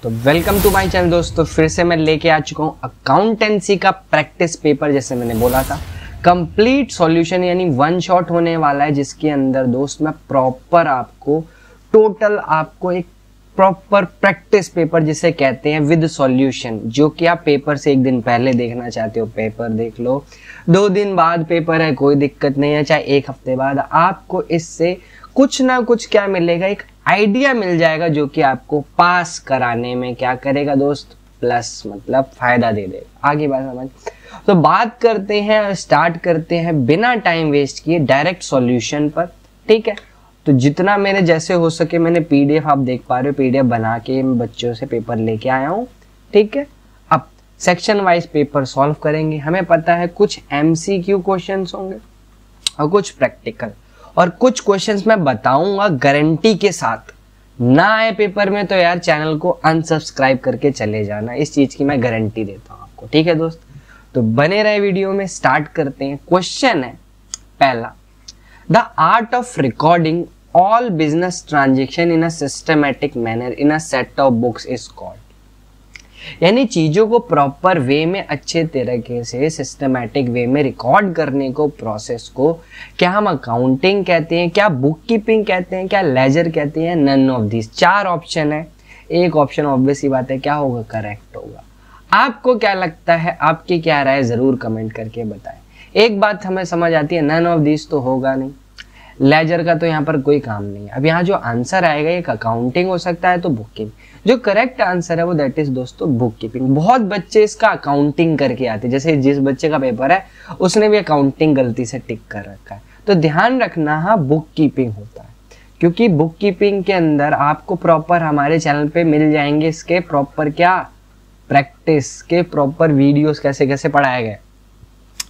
तो welcome to my channel दोस्तों, फिर से मैं लेके आ चुका हूँ अकाउंटेंसी का प्रैक्टिस पेपर। जैसे मैंने बोला था कंप्लीट सॉल्यूशन यानी वन शॉट होने वाला है, जिसके अंदर दोस्त मैं प्रॉपर आपको टोटल आपको एक प्रॉपर प्रैक्टिस पेपर जिसे कहते हैं विद सॉल्यूशन, जो कि आप पेपर से एक दिन पहले देखना चाहते हो पेपर देख लो, 2 दिन बाद पेपर है कोई दिक्कत नहीं है, चाहे 1 हफ्ते बाद, आपको इससे कुछ ना कुछ क्या मिलेगा, एक आइडिया मिल जाएगा जो कि आपको पास कराने में क्या करेगा दोस्त, प्लस मतलब फायदा दे देगा। आगे बात समझ। तो बात करते हैं, स्टार्ट करते हैं बिना टाइम वेस्ट किए डायरेक्ट सॉल्यूशन पर। ठीक है, तो जितना मेरे जैसे हो सके मैंने पीडीएफ, आप देख पा रहे हो पीडीएफ बना के बच्चों से पेपर लेके आया हूँ। ठीक है, अब सेक्शन वाइज पेपर सॉल्व करेंगे। हमें पता है कुछ एमसीक्यू क्वेश्चंस होंगे और कुछ प्रैक्टिकल, और कुछ क्वेश्चंस मैं बताऊंगा गारंटी के साथ। ना आए पेपर में तो यार चैनल को अनसब्सक्राइब करके चले जाना, इस चीज की मैं गारंटी देता हूं आपको। ठीक है दोस्त, तो बने रहे वीडियो में। स्टार्ट करते हैं। क्वेश्चन है पहला, the art of recording all business transaction in a systematic manner in a set of books is called. यानी चीजों को प्रॉपर वे में अच्छे तरीके से सिस्टमैटिक वे में रिकॉर्ड करने को, प्रोसेस को क्या हम अकाउंटिंग कहते हैं, क्या बुक कीपिंग कहते हैं, क्या लेजर कहते हैं? None of this. 4 ऑप्शन है, एक ऑप्शन ऑब्वियस ही बात है क्या होगा, करेक्ट होगा। आपको क्या लगता है, आपकी क्या राय, जरूर कमेंट करके बताएं। एक बात हमें समझ आती है, नन ऑफ दिस तो होगा नहीं, लेजर का तो यहाँ पर कोई काम नहीं है। अब यहाँ जो आंसर आएगा एक अकाउंटिंग हो सकता है तो बुक कीपिंग। जो करेक्ट आंसर है वो दैट इज दोस्तों बुक कीपिंग। बहुत बच्चे इसका अकाउंटिंग करके आते हैं, जैसे जिस बच्चे का पेपर है उसने भी अकाउंटिंग गलती से टिक कर रखा है, तो ध्यान रखना हाँ बुक कीपिंग होता है, क्योंकि बुक कीपिंग के अंदर आपको प्रॉपर हमारे चैनल पे मिल जाएंगे इसके प्रॉपर क्या प्रैक्टिस के प्रॉपर वीडियोस कैसे कैसे पढ़ाए गए।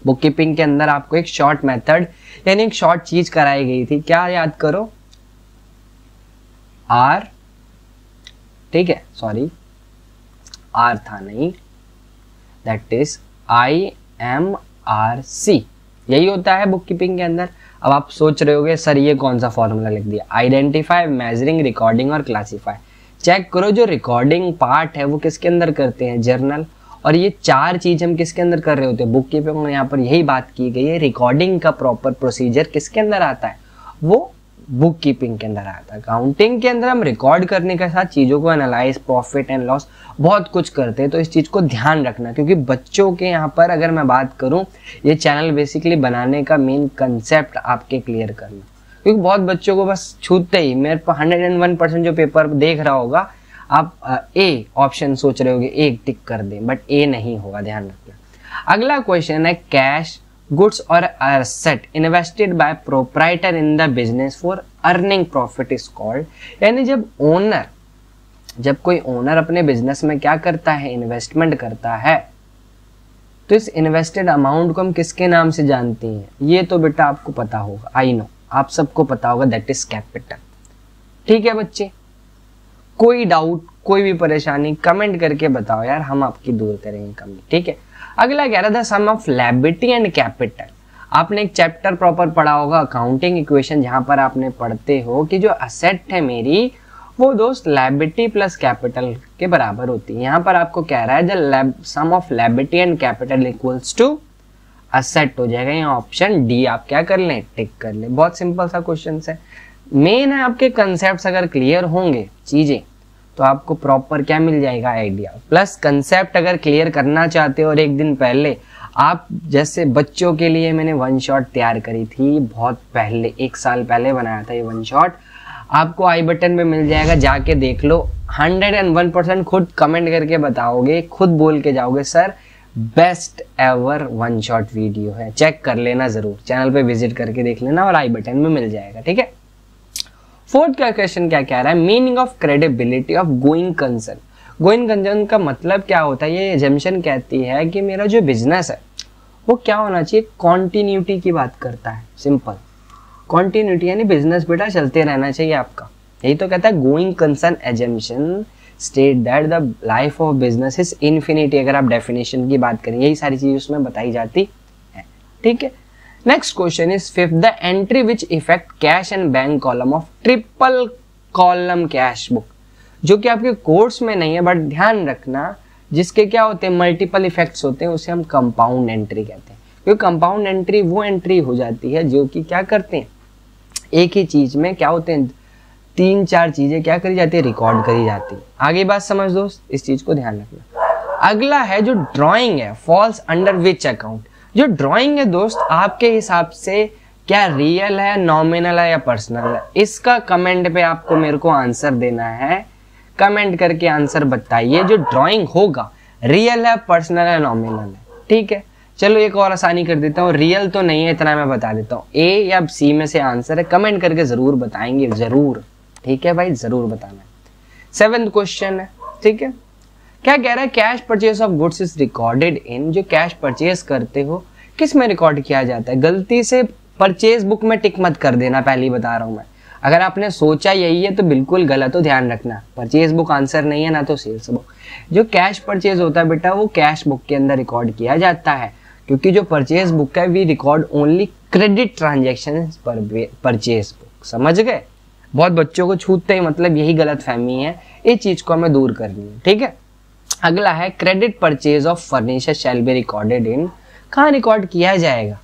बुक कीपिंग के अंदर आपको एक शॉर्ट मेथड यानी एक शॉर्ट चीज कराई गई थी, क्या याद करो, आर, ठीक है, सॉरी आर था नहीं, दैट इज IMRC, यही होता है बुक कीपिंग के अंदर। अब आप सोच रहे होगे सर ये कौन सा फॉर्मूला लिख दिया, आइडेंटिफाई, मेजरिंग, रिकॉर्डिंग और क्लासीफाई। चेक करो जो रिकॉर्डिंग पार्ट है वो किसके अंदर करते हैं, जर्नल, और ये 4 चीज हम किसके अंदर कर रहे होते हैं, बुक कीपिंग में। यहाँ पर यही बात की गई है, रिकॉर्डिंग का प्रॉपर प्रोसीजर किसके अंदर आता है, वो बुक कीपिंग के अंदर आता है। अकाउंटिंग के अंदर हम रिकॉर्ड करने के साथ चीजों को एनालाइज, प्रॉफिट एंड लॉस बहुत कुछ करते हैं, तो इस चीज को ध्यान रखना। क्योंकि बच्चों के यहाँ पर अगर मैं बात करूं, ये चैनल बेसिकली बनाने का मेन कंसेप्ट आपके क्लियर करना, क्योंकि बहुत बच्चों को बस छूटते ही मेरे पर 101% जो पेपर देख रहा होगा, आप ए ऑप्शन सोच रहे होगे, एक टिक कर दें, बट ए नहीं होगा, ध्यान रखना। अगला क्वेश्चन है, कैश, गुड्स और asset invested bye proprietor in the business for earning profit is called. यानी जब कोई ओनर अपने बिजनेस में क्या करता है, इन्वेस्टमेंट करता है, तो इस इन्वेस्टेड अमाउंट को हम किसके नाम से जानते हैं, ये तो बेटा आपको पता होगा, आई नो आप सबको पता होगा, दैट इज कैपिटल। ठीक है बच्चे, कोई डाउट, कोई भी परेशानी कमेंट करके बताओ यार, हम आपकी दूर करेंगे कमी। ठीक है, अगला कह रहा था सम ऑफ लायबिलिटी एंड कैपिटल। आपने एक चैप्टर प्रॉपर पढ़ा होगा अकाउंटिंग इक्वेशन, जहां पर आपने पढ़ते हो कि जो असेट है मेरी वो दोस्त लायबिलिटी प्लस कैपिटल के बराबर होती है। यहाँ पर आपको कह रहा है the sum of liability and capital equals to asset हो जाएगा। यहाँ ऑप्शन डी आप क्या कर लें, टिक कर लें। बहुत सिंपल सा क्वेश्चन है, मेन है आपके कंसेप्ट अगर क्लियर होंगे चीजें तो आपको प्रॉपर क्या मिल जाएगा, आइडिया। प्लस कंसेप्ट अगर क्लियर करना चाहते हो और एक दिन पहले आप, जैसे बच्चों के लिए मैंने वन शॉट तैयार करी थी बहुत पहले, 1 साल पहले बनाया था ये वन शॉट, आपको आई बटन पे मिल जाएगा, जाके देख लो। 101% खुद कमेंट करके बताओगे, खुद बोल के जाओगे sir best ever one shot video है, चेक कर लेना जरूर, चैनल पे विजिट करके देख लेना और आई बटन में मिल जाएगा। ठीक है, 4th का क्वेश्चन क्या कह रहा है, meaning of credibility of going concern. Going concern का मतलब क्या होता है, ये एजम्पशन कहती है कि मेरा जो बिजनेस है वो क्या होना चाहिए, कॉन्टिन्यूटी की बात करता है। सिंपल कॉन्टिन्यूटी यानी बिजनेस बेटा चलते रहना चाहिए आपका, यही तो कहता है going concern assumption state that the life of business is infinity. अगर आप डेफिनेशन की बात करें, यही सारी चीज उसमें बताई जाती है। ठीक है, next question is 5th, the entry which effect cash and bank column of triple column cash book. जो कि आपके कोर्स में नहीं है, बट ध्यान रखना जिसके क्या होते हैं मल्टीपल इफेक्ट्स होते हैं, उसे हम कंपाउंड एंट्री कहते हैं। क्योंकि कंपाउंड एंट्री वो एंट्री हो जाती है जो कि क्या करते हैं, एक ही चीज में क्या होते हैं 3-4 चीजें क्या करी जाती है, रिकॉर्ड करी जाती है। आगे बात समझ दोस्त, इस चीज को ध्यान रखना। अगला है जो ड्राइंग है, फॉल्स अंडर विच अकाउंट। जो ड्राइंग है दोस्त आपके हिसाब से क्या रियल है, नॉमिनल है या पर्सनल है, इसका कमेंट पे आपको मेरे को आंसर देना है। कमेंट करके आंसर बताइए जो ड्राइंग होगा रियल है, पर्सनल है, नॉमिनल है। ठीक है, चलो एक और आसानी कर देता हूँ, रियल तो नहीं है इतना मैं बता देता हूँ, ए या सी में से आंसर है। कमेंट करके जरूर बताएंगे, जरूर। ठीक है भाई, जरूर बताना है। 7th क्वेश्चन है, ठीक है, क्या कह रहा है, cash purchase of goods is recorded in. जो कैश परचेज करते हो किस में रिकॉर्ड किया जाता है। गलती से परचेज बुक में टिक मत कर देना, पहले ही बता रहा हूं मैं। अगर आपने सोचा यही है तो बिल्कुल गलत हो, ध्यान रखना। परचेज बुक आंसर नहीं है, ना तो सेल्स बुक। जो कैश परचेज होता है बेटा वो कैश बुक के अंदर रिकॉर्ड किया जाता है, क्योंकि जो परचेज बुक है we record only credit transaction purchase book. समझ गए, बहुत बच्चों को छूटते ही मतलब यही गलत फहमी है, इस चीज को हमें दूर करनी है। ठीक है, अगला है credit purchase of furniture shall be recorded in. कहाँ रिकॉर्ड किया जाएगा,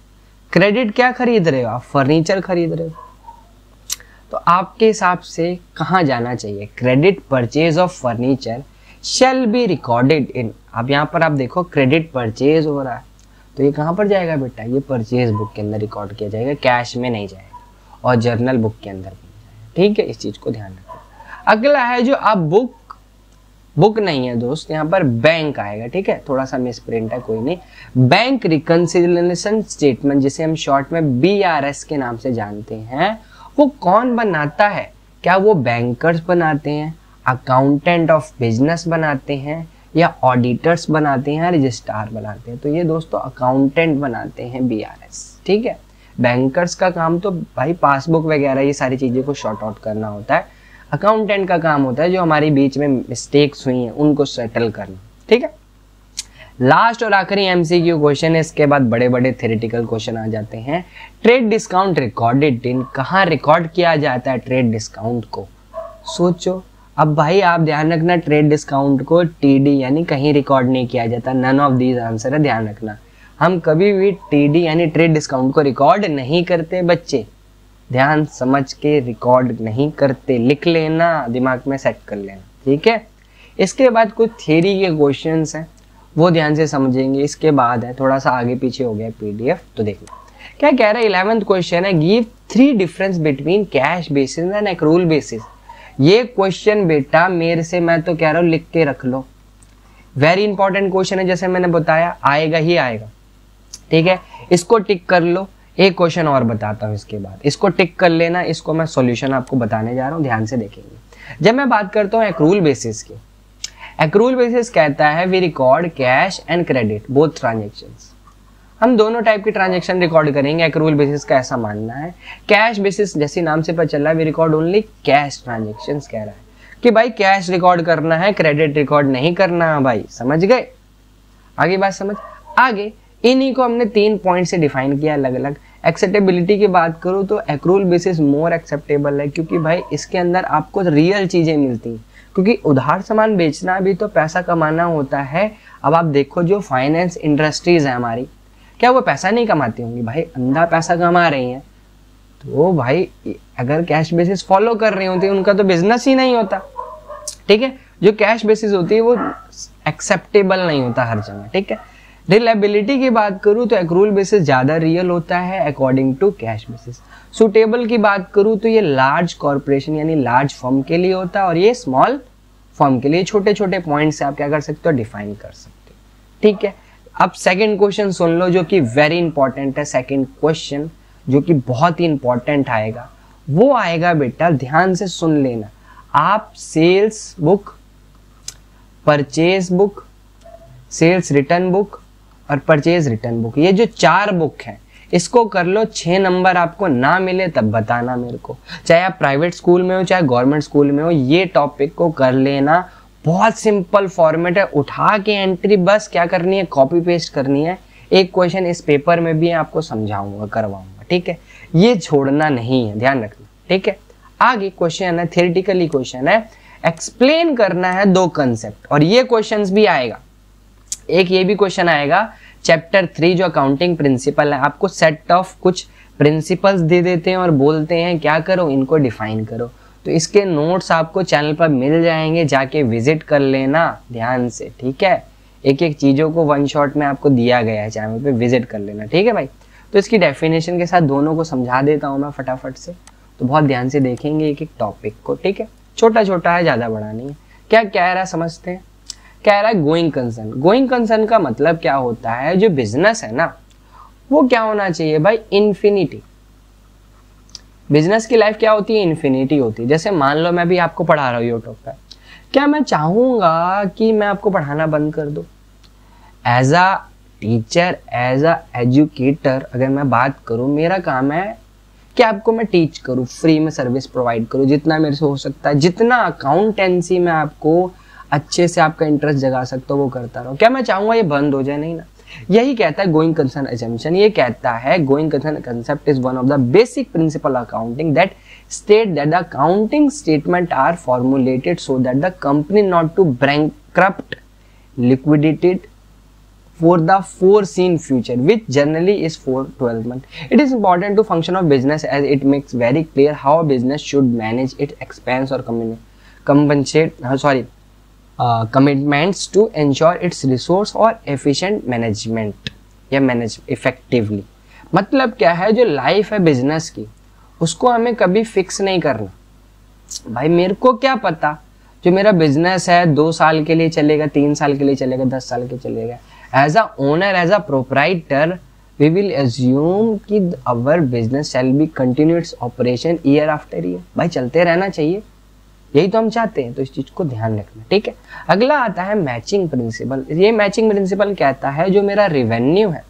क्रेडिट क्या खरीद रहे हो आप, फर्नीचर खरीद रहे हो, तो आपके हिसाब से कहाँ जाना चाहिए, credit purchase of furniture shall be recorded in. अब यहाँ पर आप देखो क्रेडिट परचेज हो रहा है, तो ये कहाँ पर जाएगा बेटा, ये परचेज बुक के अंदर रिकॉर्ड किया जाएगा, कैश में नहीं जाएगा, और जर्नल बुक के अंदर भी नहीं जाएगा। ठीक है, इस चीज को ध्यान रखो। अगला है जो आप बुक नहीं है दोस्त, यहाँ पर बैंक आएगा। ठीक है, थोड़ा सा मिस प्रिंट है, कोई नहीं। बैंक रिकंसिलिएशन स्टेटमेंट, जिसे हम शॉर्ट में BRS के नाम से जानते हैं, वो कौन बनाता है। क्या वो बैंकर्स बनाते हैं, अकाउंटेंट ऑफ बिजनेस बनाते हैं, या ऑडिटर्स बनाते हैं, रजिस्ट्रार बनाते हैं। तो ये दोस्तों अकाउंटेंट बनाते हैं BRS। ठीक है, बैंकर्स का काम तो भाई पासबुक वगैरह ये सारी चीजें को शॉर्ट आउट करना होता है। अकाउंटेंट का काम होता है जो हमारी बीच में मिस्टेक्स हुई हैं उनको सेटल करना। ठीक है, लास्ट और आखिरी MCQ क्वेश्चन है, इसके बाद बड़े बड़े थ्योरेटिकल क्वेश्चन आ जाते हैं। Trade discount recorded in. कहाँ रिकॉर्ड किया जाता है ट्रेड डिस्काउंट को, सोचो। अब भाई आप ध्यान रखना, ट्रेड डिस्काउंट को TD यानी कहीं रिकॉर्ड नहीं किया जाता। नन ऑफ दीज आंसर है, ध्यान रखना। हम कभी भी TD यानी ट्रेड डिस्काउंट को रिकॉर्ड नहीं करते बच्चे, ध्यान समझ के रिकॉर्ड नहीं करते, लिख लेना, दिमाग में सेट कर लेना। ठीक है, इसके बाद कुछ थ्योरी के क्वेश्चंस हैं, वो ध्यान से समझेंगे। इसके बाद है थोड़ा सा आगे पीछे हो गया PDF, तो देखना क्या कह रहा है। 11th क्वेश्चन है, give 3 difference between cash basis and accrual basis. ये क्वेश्चन बेटा मेरे से मैं तो कह रहा हूँ लिख के रख लो, वेरी इंपॉर्टेंट क्वेश्चन है, जैसे मैंने बताया आएगा ही आएगा। ठीक है, इसको टिक कर लो। एक क्वेश्चन और बताता हूँ इसके बाद, इसको टिक कर लेना, इसको मैं सॉल्यूशन आपको बताने जा रहा हूँ, ध्यान से देखेंगे। जब मैं बात करता हूँ एक्रूल बेसिस की, एक्रूल बेसिस कहता है we record cash and credit both transactions. हम दोनों टाइप की ट्रांजेक्शन रिकॉर्ड करेंगे, एक्रूल बेसिस का ऐसा मानना है। कैश बेसिस जैसे नाम से पता चल रहा है we record only cash transactions, कह रहा है कि भाई कैश रिकॉर्ड करना है, क्रेडिट रिकॉर्ड नहीं करना है। भाई समझ गए, आगे बात समझ। आगे इन्हीं को हमने 3 पॉइंट से डिफाइन किया अलग अलग। एक्सेप्टेबिलिटी की बात करूँ तो एक्रूल बेसिस मोर एक्सेप्टेबल है, क्योंकि भाई इसके अंदर आपको रियल चीजें मिलती हैं, क्योंकि उधार सामान बेचना भी तो पैसा कमाना होता है। अब आप देखो जो फाइनेंस इंडस्ट्रीज है हमारी, क्या वो पैसा नहीं कमाती होंगी, भाई अंधा पैसा कमा रही हैं। तो भाई अगर कैश बेसिस फॉलो कर रही होती है उनका तो बिजनेस ही नहीं होता। ठीक है, जो कैश बेसिस होती है वो एक्सेप्टेबल नहीं होता हर जगह। ठीक है, रिलायबिलिटी की बात करूं तो एक्रूल बेसिस ज्यादा रियल होता है according to cash basis. Suitable की बात करूं तो ये लार्ज कॉर्पोरेशन यानी लार्ज फर्म के लिए होता है, और ये स्मॉल फर्म के लिए। छोटे छोटे पॉइंट से आप क्या कर सकते हो, डिफाइन कर सकते हो। ठीक है, अब सेकंड क्वेश्चन सुन लो जो कि वेरी इंपॉर्टेंट है। सेकंड क्वेश्चन जो कि बहुत ही इंपॉर्टेंट आएगा, वो आएगा बेटा, ध्यान से सुन लेना। आप sales book, purchase book, sales return book और परचेज रिटर्न बुक, ये जो 4 बुक है इसको कर लो। 6 नंबर आपको ना मिले तब बताना मेरे को, चाहे आप प्राइवेट स्कूल में हो चाहे गवर्नमेंट स्कूल में हो, ये टॉपिक को कर लेना। बहुत सिंपल फॉर्मेट है, उठा के एंट्री बस क्या करनी है, कॉपी पेस्ट करनी है। एक क्वेश्चन इस पेपर में भी आपको समझाऊंगा, करवाऊंगा। ठीक है, ये छोड़ना नहीं है, ध्यान रखना। ठीक है, आगे क्वेश्चन है, थियोरेटिकली क्वेश्चन है, एक्सप्लेन करना है दो कंसेप्ट। और ये क्वेश्चंस भी आएगा, एक ये भी क्वेश्चन आएगा चैप्टर 3 जो अकाउंटिंग प्रिंसिपल है, आपको सेट ऑफ कुछ प्रिंसिपल्स दे देते हैं और बोलते हैं क्या करो, इनको डिफाइन करो। तो इसके नोट्स आपको चैनल पर मिल जाएंगे, जाके विजिट कर लेना ध्यान से, ठीक है। एक एक चीजों को वन शॉट में आपको दिया गया है, चैनल पे विजिट कर लेना, ठीक है भाई। तो इसकी डेफिनेशन के साथ दोनों को समझा देता हूँ मैं फटाफट से, तो बहुत ध्यान से देखेंगे एक एक टॉपिक को, ठीक है। छोटा छोटा है, ज्यादा बड़ा नहीं है। क्या कह रहा है समझते हैं। कह रहा है गोइंग कंसर्न। गोइंग कंसर्न का मतलब क्या होता है, जो बिजनेस है ना वो क्या होना चाहिए भाई, इन्फिनिटी। बिजनेस की लाइफ क्या होती है, इन्फिनिटी होती है। जैसे मान लो मैं भी आपको पढ़ा रहा हूँ यूट्यूब पर, क्या मैं चाहूंगा कि मैं आपको पढ़ाना बंद कर दूं? As a teacher, as a educator अगर मैं बात करूं, मेरा काम है कि आपको मैं टीच करूं, फ्री में सर्विस प्रोवाइड करूं जितना मेरे से हो सकता है, जितना अकाउंटेंसी में आपको अच्छे से आपका इंटरेस्ट जगा सकता हो वो करता रहो। क्या मैं चाहूंगा ये बंद हो जाए? नहीं ना। यही कहता है गोइंग कंसर्न अजम्पशन। ये कहता है going concern concept is one of the basic principle accounting that state that the accounting statement are formulated so that the company not to bankrupt, liquidated for the foreseen future, which generally is for 12 months. It is important to function of business as it makes very clear how a business should manage its expense or commitments to ensure its resource or efficient management या manage effectively। मतलब क्या है, जो life है business की उसको हमें कभी फिक्स नहीं करना। भाई मेरे को क्या पता जो मेरा बिजनेस है 2 साल के लिए चलेगा, 3 साल के लिए चलेगा, 10 साल के चलेगा। As a owner, as a proprietor we will assume कि our business shall be continue its operation year after year. भाई चलते रहना चाहिए, यही तो हम चाहते हैं, तो इस चीज को ध्यान रखना, ठीक है। अगला आता है मैचिंग प्रिंसिपल। ये मैचिंग प्रिंसिपल कहता है जो मेरा रेवेन्यू है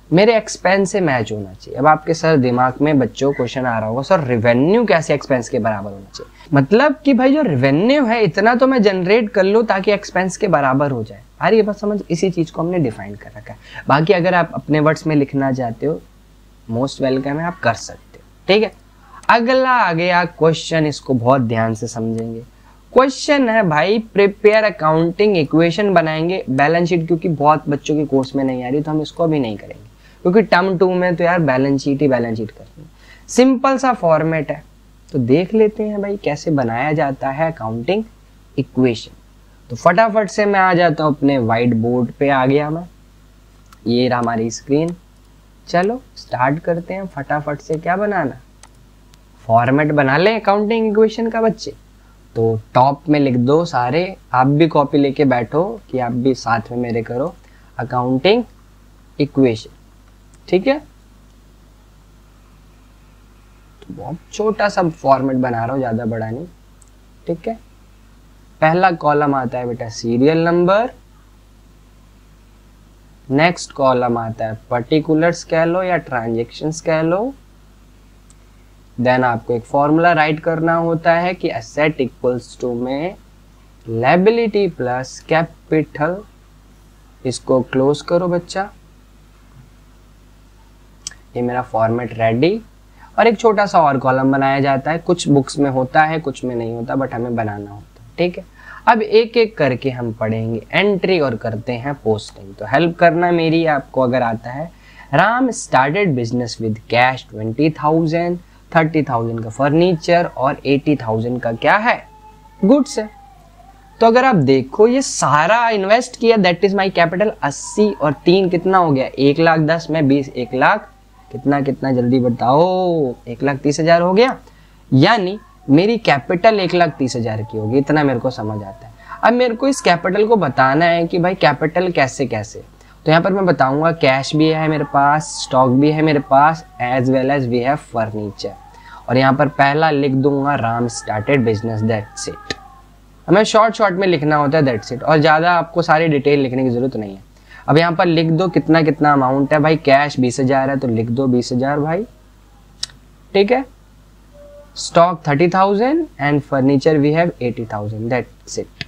मेरे एक्सपेंस से मैच होना चाहिए। अब आपके सर दिमाग में बच्चों क्वेश्चन आ रहा होगा, सर रेवेन्यू कैसे एक्सपेंस के बराबर होना चाहिए? मतलब कि भाई जो रेवेन्यू है इतना तो मैं जनरेट कर लूं ताकि एक्सपेंस के बराबर हो जाए। अरे ये बात समझ, इसी चीज को हमने डिफाइन कर रखा है। बाकी अगर आप अपने वर्ड्स में लिखना चाहते हो मोस्ट वेलकम है, आप कर सकते हो, ठीक है। अगला आ गया क्वेश्चन, इसको बहुत ध्यान से समझेंगे। क्वेश्चन है भाई प्रिपेयर अकाउंटिंग इक्वेशन बनाएंगे बैलेंस शीट, क्योंकि बहुत बच्चों के कोर्स में नहीं आ रही तो हम इसको अभी नहीं करेंगे, क्योंकि टर्म 2 में तो यार बैलेंस शीट करनी है। सिंपल सा फॉर्मेट है, तो देख लेते हैं भाई कैसे बनाया जाता है अकाउंटिंग इक्वेशन। तो फटाफट से मैं आ जाता हूं अपने व्हाइट बोर्ड पे, आ गया मैं, ये रहा हमारी स्क्रीन। चलो स्टार्ट करते हैं फटाफट से। क्या बनाना, फॉर्मेट बना लें अकाउंटिंग इक्वेशन का बच्चे। तो टॉप में लिख दो सारे, आप भी कॉपी लेके बैठो कि आप भी साथ में मेरे करो अकाउंटिंग इक्वेशन, ठीक है। तो बहुत छोटा सा फॉर्मेट बना रहा हूं, ज्यादा बड़ा नहीं, ठीक है। पहला कॉलम आता है बेटा सीरियल नंबर, नेक्स्ट कॉलम आता है पर्टिकुलर्स कह लो या ट्रांजैक्शंस कह लो। देन आपको एक फॉर्मूला राइट करना होता है कि एसेट इक्वल्स टू में लायबिलिटी प्लस कैपिटल। इसको क्लोज करो बच्चा, ये मेरा फॉर्मेट रेडी। और एक छोटा सा और कॉलम बनाया जाता है, कुछ बुक्स में होता है कुछ में नहीं होता, बट हमें बनाना होता है, ठीक है। अब एक एक करके हम पढ़ेंगे एंट्री और करते हैं पोस्टिंग। तो हेल्प करना मेरी, आपको अगर आता है। Ram started business with cash 20,000, 30,000 का फर्नीचर और 80,000 का क्या है, गुड्स है। तो अगर आप देखो ये सारा इन्वेस्ट किया, दैट इज माई कैपिटल। 80 और 3 कितना हो गया, 1,10,000 में 20, 1,00,000 कितना कितना जल्दी बताओ, 1,30,000 हो गया। यानी मेरी कैपिटल 1,30,000 की होगी, इतना मेरे को समझ आता है। अब मेरे को इस कैपिटल को बताना है कि भाई कैपिटल कैसे कैसे। तो यहाँ पर मैं बताऊंगा कैश भी है मेरे पास, स्टॉक भी है मेरे पास, as well as we have furniture. और यहाँ पर पहला लिख दूंगा Ram started business, that's it. हमें शॉर्ट में लिखना होता है, दैट्स इट, और ज्यादा आपको सारी डिटेल लिखने की जरूरत नहीं है। अब यहाँ पर लिख दो कितना कितना अमाउंट है भाई, कैश 20,000 है तो लिख दो 20,000 भाई, ठीक है। Stock 30,000 and furniture we have 80,000, that's it.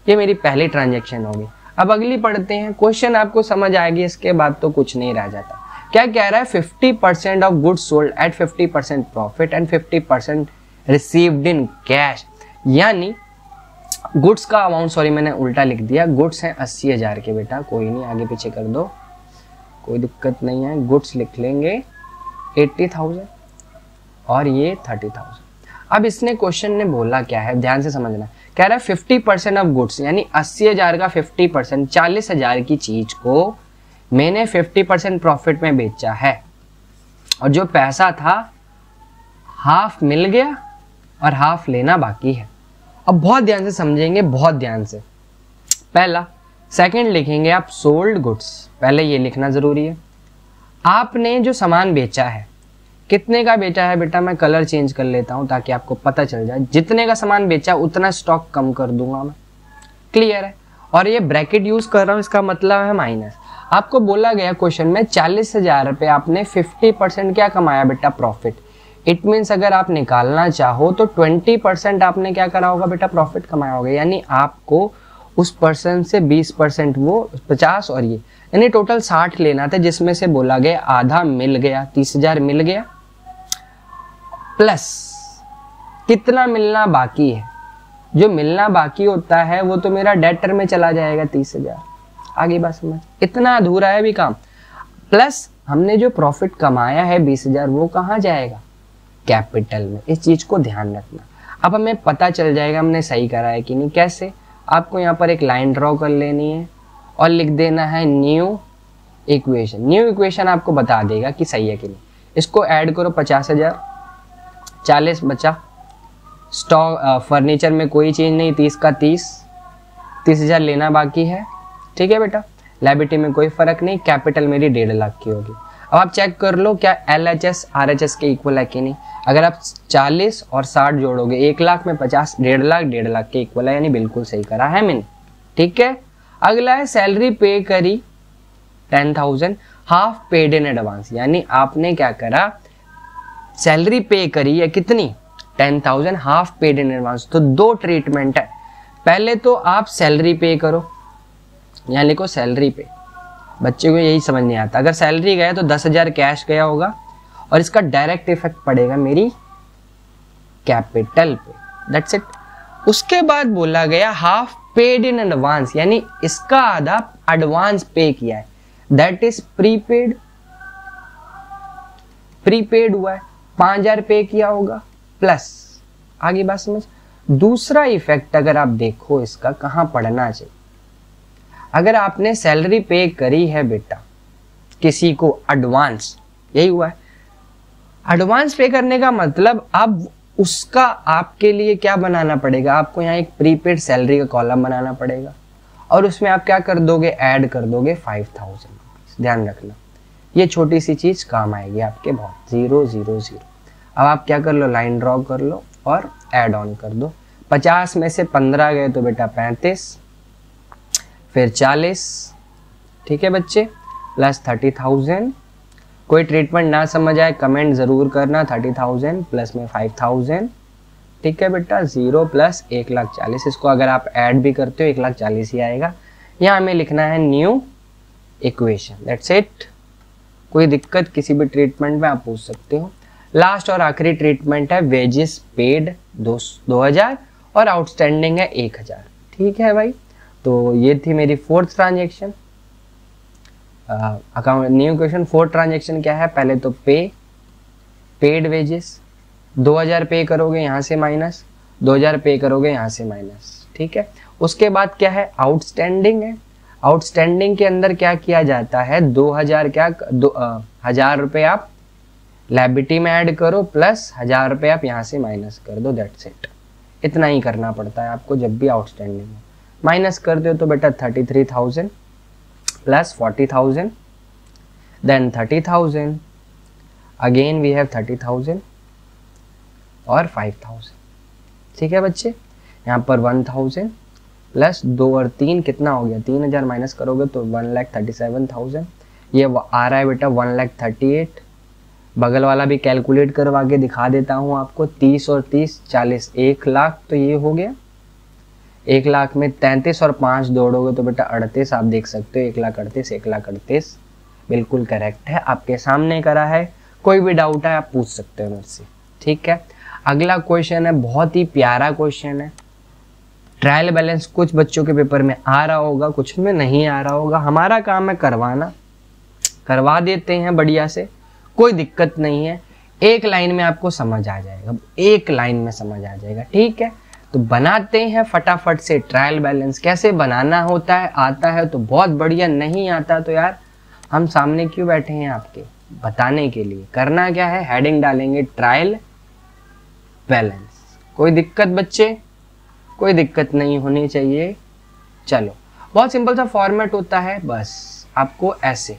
ये मेरी पहली ट्रांजैक्शन होगी। अब अगली पढ़ते हैं, क्वेश्चन आपको समझ आएगी, इसके बाद तो कुछ नहीं रह जाता। क्या कह रहा है, 50% of goods sold at 50% profit and 50% received in cash यानी गुड्स का अमाउंट, सॉरी मैंने उल्टा लिख दिया, गुड्स हैं 80,000 के बेटा, कोई नहीं आगे पीछे कर दो, कोई दिक्कत नहीं है। गुड्स लिख लेंगे 80,000 और ये 30,000। अब इसने क्वेश्चन ने बोला क्या है, ध्यान से समझना, कह रहा है 50% ऑफ गुड्स, यानी 80,000 का 50%, 40,000 की चीज को मैंने 50% प्रॉफिट में बेचा है और जो पैसा था हाफ मिल गया और हाफ लेना बाकी है। अब बहुत ध्यान से समझेंगे, बहुत ध्यान से। पहला, सेकंड लिखेंगे आप सोल्ड गुड्स, पहले ये लिखना जरूरी है। आपने जो सामान बेचा है कितने का बेचा है बेटा, मैं कलर चेंज कर लेता हूं ताकि आपको पता चल जाए। जितने का सामान बेचा उतना स्टॉक कम कर दूंगा मैं, क्लियर है। और ये ब्रैकेट यूज कर रहा हूं, इसका मतलब है माइनस। आपको बोला गया क्वेश्चन में 40,000 रुपये आपने 50% क्या कमाया बेटा, प्रॉफिट। इट मीन्स अगर आप निकालना चाहो तो 20% आपने क्या करा होगा बेटा, प्रॉफिट कमाया होगा। यानी आपको उस पर्सन से 20%, वो 50 और ये, यानी टोटल 60 लेना था, जिसमें से बोला गया आधा मिल गया, 30,000 मिल गया, प्लस कितना मिलना बाकी है। जो मिलना बाकी होता है वो तो मेरा डेटर में चला जाएगा 30,000। आगे बात समझ, इतना अधूरा है भी काम। प्लस हमने जो प्रॉफिट कमाया है 20,000, वो कहाँ जाएगा, कैपिटल में। इस चीज को ध्यान रखना। अब हमें पता चल जाएगा हमने सही करा है कि नहीं। कैसे, आपको यहाँ पर एक लाइन ड्रॉ कर लेनी है और लिख देना है न्यू इक्वेशन। न्यू इक्वेशन आपको बता देगा कि सही है कि नहीं। इसको ऐड करो, 50,000, 40 बचा, स्टॉक फर्नीचर में कोई चेंज नहीं, 30 का 30,000 लेना बाकी है, ठीक है बेटा। लायबिलिटी में कोई फर्क नहीं, कैपिटल मेरी 1.5 लाख की होगी। अब आप चेक कर लो क्या LHS RHS के इक्वल है कि नहीं। अगर आप 40 और 60 जोड़ोगे 1 लाख में 50, 1.5 लाख के इक्वल है, यानी बिल्कुल सही करा है मैंने, ठीक है। अगला है सैलरी पे करी 10,000, हाफ पेड इन एडवांस, यानी आपने क्या करा, सैलरी पे करी है कितनी, 10,000, हाफ पेड इन एडवांस। तो दो ट्रीटमेंट है, पहले तो आप सैलरी पे करो, यहाँ लिखो सैलरी पे। बच्चे को यही समझ नहीं आता, अगर सैलरी गया तो 10,000 कैश गया होगा और इसका डायरेक्ट इफेक्ट पड़ेगा मेरी कैपिटल पे, दैट्स इट। उसके बाद बोला गया हाफ पेड इन एडवांस, यानी इसका आधा एडवांस पे किया है, दैट इज प्रीपेड। प्रीपेड हुआ है, 5,000 पे किया होगा, प्लस आगे बात समझ। दूसरा इफेक्ट अगर आप देखो इसका कहां पढ़ना चाहिए, अगर आपने सैलरी पे करी है बेटा किसी को एडवांस, यही हुआ है। एडवांस पे करने का मतलब अब उसका आपके लिए क्या बनाना पड़ेगा, आपको यहाँ एक प्रीपेड सैलरी का कॉलम बनाना पड़ेगा और उसमें आप क्या कर दोगे, ऐड कर दोगे 5,000। ध्यान रखना, ये छोटी सी चीज काम आएगी आपके बहुत, 0 0 0। अब आप क्या कर लो, लाइन ड्रॉ कर लो और ऐड ऑन कर दो। 50 में से 15 गए तो बेटा 35, फिर 40, ठीक है बच्चे, प्लस 30,000। कोई ट्रीटमेंट ना समझ आए कमेंट जरूर करना, 30,000 प्लस में 5,000, ठीक है बेटा, 0 प्लस 1,40,000। इसको अगर आप ऐड भी करते हो 1,40,000 ही आएगा। यहाँ हमें लिखना है न्यू इक्वेशन, दैट्स इट। कोई दिक्कत किसी भी ट्रीटमेंट में आप पूछ सकते हो। लास्ट और आखिरी ट्रीटमेंट है वेजेस पेड 2,000 और आउटस्टैंडिंग है 1,000, ठीक है भाई। तो ये थी मेरी 4th transaction. Account new question 4th transaction क्या है, पहले तो पेड वेजेस 2,000 पे करोगे यहाँ से माइनस, 2,000 पे करोगे यहाँ से माइनस, ठीक है। उसके बाद क्या है, आउटस्टैंडिंग है। आउटस्टैंडिंग के अंदर क्या किया जाता है, 2,000 क्या 1,000 रुपये आप लायबिलिटी में ऐड करो, प्लस 1,000 रुपये आप यहाँ से माइनस कर दो, दैट्स इट। इतना ही करना पड़ता है आपको जब भी आउटस्टैंडिंग हो। माइनस कर दो तो बेटा 33,000 plus 40,000, then 30,000, again we have 30,000 और 5,000, ठीक है बच्चे। यहाँ पर 1,000 प्लस 2 और 3 कितना हो गया, 3,000 माइनस करोगे तो 1,37,000। ये आ रहा है बेटा 1,38,000। बगल वाला भी कैलकुलेट करवा के दिखा देता हूँ आपको, 30 और 30 40, 1 लाख। तो ये हो गया 1 लाख में 33 और 5 जोड़ोगे तो बेटा 38, आप देख सकते हो 1,38,000, 1,38,000 बिल्कुल करेक्ट है, आपके सामने करा है। कोई भी डाउट है आप पूछ सकते हो मुझसे, ठीक है। अगला क्वेश्चन है, बहुत ही प्यारा क्वेश्चन है। ट्रायल बैलेंस कुछ बच्चों के पेपर में आ रहा होगा, कुछ में नहीं आ रहा होगा। हमारा काम है करवाना, करवा देते हैं बढ़िया से, कोई दिक्कत नहीं है। एक लाइन में आपको समझ आ जाएगा, एक लाइन में समझ आ जाएगा, ठीक है। तो बनाते हैं फटाफट से ट्रायल बैलेंस। कैसे बनाना होता है, आता है तो बहुत बढ़िया, नहीं आता तो यार हम सामने क्यों बैठे हैं आपके, बताने के लिए। करना क्या है, हेडिंग डालेंगे ट्रायल बैलेंस। कोई दिक्कत बच्चे, कोई दिक्कत नहीं होनी चाहिए। चलो, बहुत सिंपल सा फॉर्मेट होता है, बस आपको ऐसे,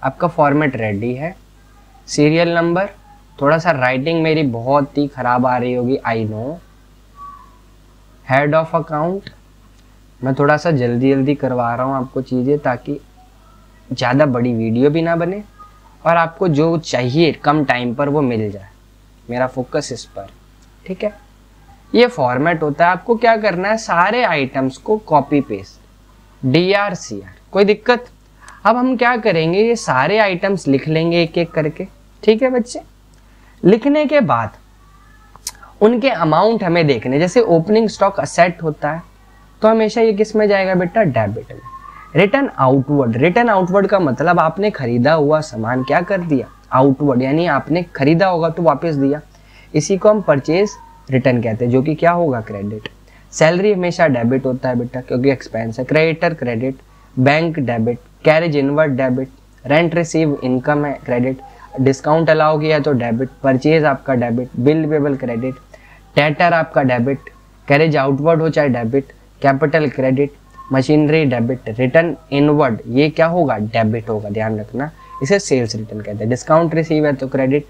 आपका फॉर्मेट रेडी है। सीरियल नंबर, थोड़ा सा राइटिंग मेरी बहुत ही खराब आ रही होगी, I know. Head of account, मैं थोड़ा सा जल्दी जल्दी करवा रहा हूँ आपको चीज़ें, ताकि ज़्यादा बड़ी वीडियो भी ना बने और आपको जो चाहिए कम टाइम पर वो मिल जाए। मेरा फोकस इस पर, ठीक है। ये फॉर्मेट होता है। आपको क्या करना है, सारे आइटम्स को कॉपी पेस्ट, DRCR, कोई दिक्कत। अब हम क्या करेंगे, ये सारे आइटम्स लिख लेंगे एक एक करके, ठीक है बच्चे। लिखने के बाद उनके अमाउंट हमें देखने, जैसे ओपनिंग स्टॉक असेट होता है तो हमेशा ये किस में जाएगा बेटा, डेबिट में। रिटर्न आउटवर्ड, रिटर्न आउटवर्ड का मतलब आपने खरीदा हुआ सामान क्या कर दिया, आउटवर्ड, यानी आपने खरीदा होगा तो वापस दिया। इसी को हम परचेज रिटर्न कहते हैं, जो कि क्या होगा, क्रेडिट। सैलरी हमेशा डेबिट होता है बेटा, क्योंकि एक्सपेंस है। Creditor credit, bank debit, carriage inward debit, rent receive income है क्रेडिट, डिस्काउंट अलाउ किया तो डेबिट, परचेज आपका debit, bill payable credit, debtor आपका डेबिट, कैरेज आउटवर्ड हो चाहे debit, capital credit, machinery debit, return inward ये क्या होगा, डेबिट होगा, ध्यान रखना। इसे सेल्स रिटर्न कहते हैं। डिस्काउंट रिसीव है तो credit,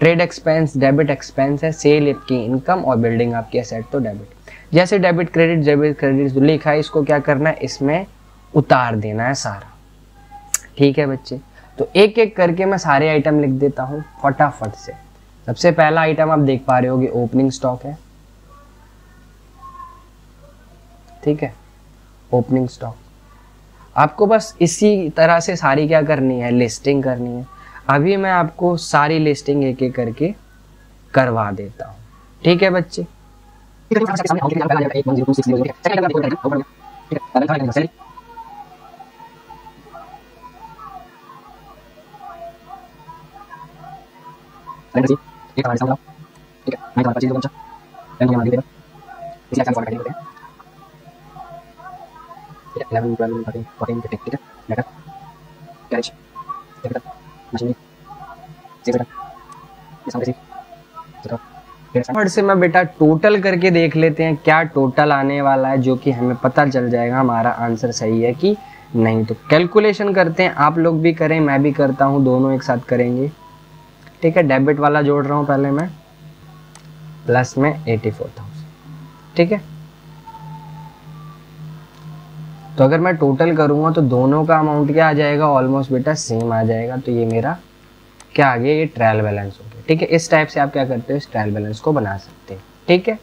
trade expense debit expense है, सेल की इनकम और बिल्डिंग आपकी एसेट तो डेबिट। जैसे डेबिट क्रेडिट जो लिखा है इसको क्या करना है, इसमें उतार देना है सारा, ठीक है बच्चे। तो एक एक करके मैं सारे आइटम लिख देता हूँ फटाफट से। सबसे पहला आइटम आप देख पा रहे होगे, ओपनिंग स्टॉक है, ठीक है, ओपनिंग स्टॉक। आपको बस इसी तरह से सारी क्या करनी है, लिस्टिंग करनी है। अभी मैं आपको सारी लिस्टिंग एक एक करके करवा देता हूँ, ठीक है बच्चे। ठीक है, मैं परचेज को बचा देन ये मान लीजिए इसलिए एक्शन फॉर्मेट करते हैं, ठीक है। 11 12 13 14 15, ठीक है। Letter carriage capital machinery sales return discount receive. से मैं बेटा टोटल करके देख लेते हैं क्या टोटल आने वाला है, जो कि हमें पता चल जाएगा हमारा आंसर सही है कि नहीं। तो कैलकुलेशन करते हैं, आप लोग भी करें, मैं भी करता हूँ, दोनों एक साथ करेंगे, ठीक है। डेबिट वाला जोड़ रहा हूँ पहले मैं, प्लस में 84,000, ठीक है। तो अगर मैं टोटल करूँगा तो दोनों का अमाउंट क्या आ जाएगा, ऑलमोस्ट बेटा सेम आ जाएगा। तो ये मेरा क्या आ गया, ये ट्रायल बैलेंस हो गया, ठीक है। इस टाइप से आप क्या करते हो, इस ट्रायल बैलेंस को बना सकते हैं, ठीक है।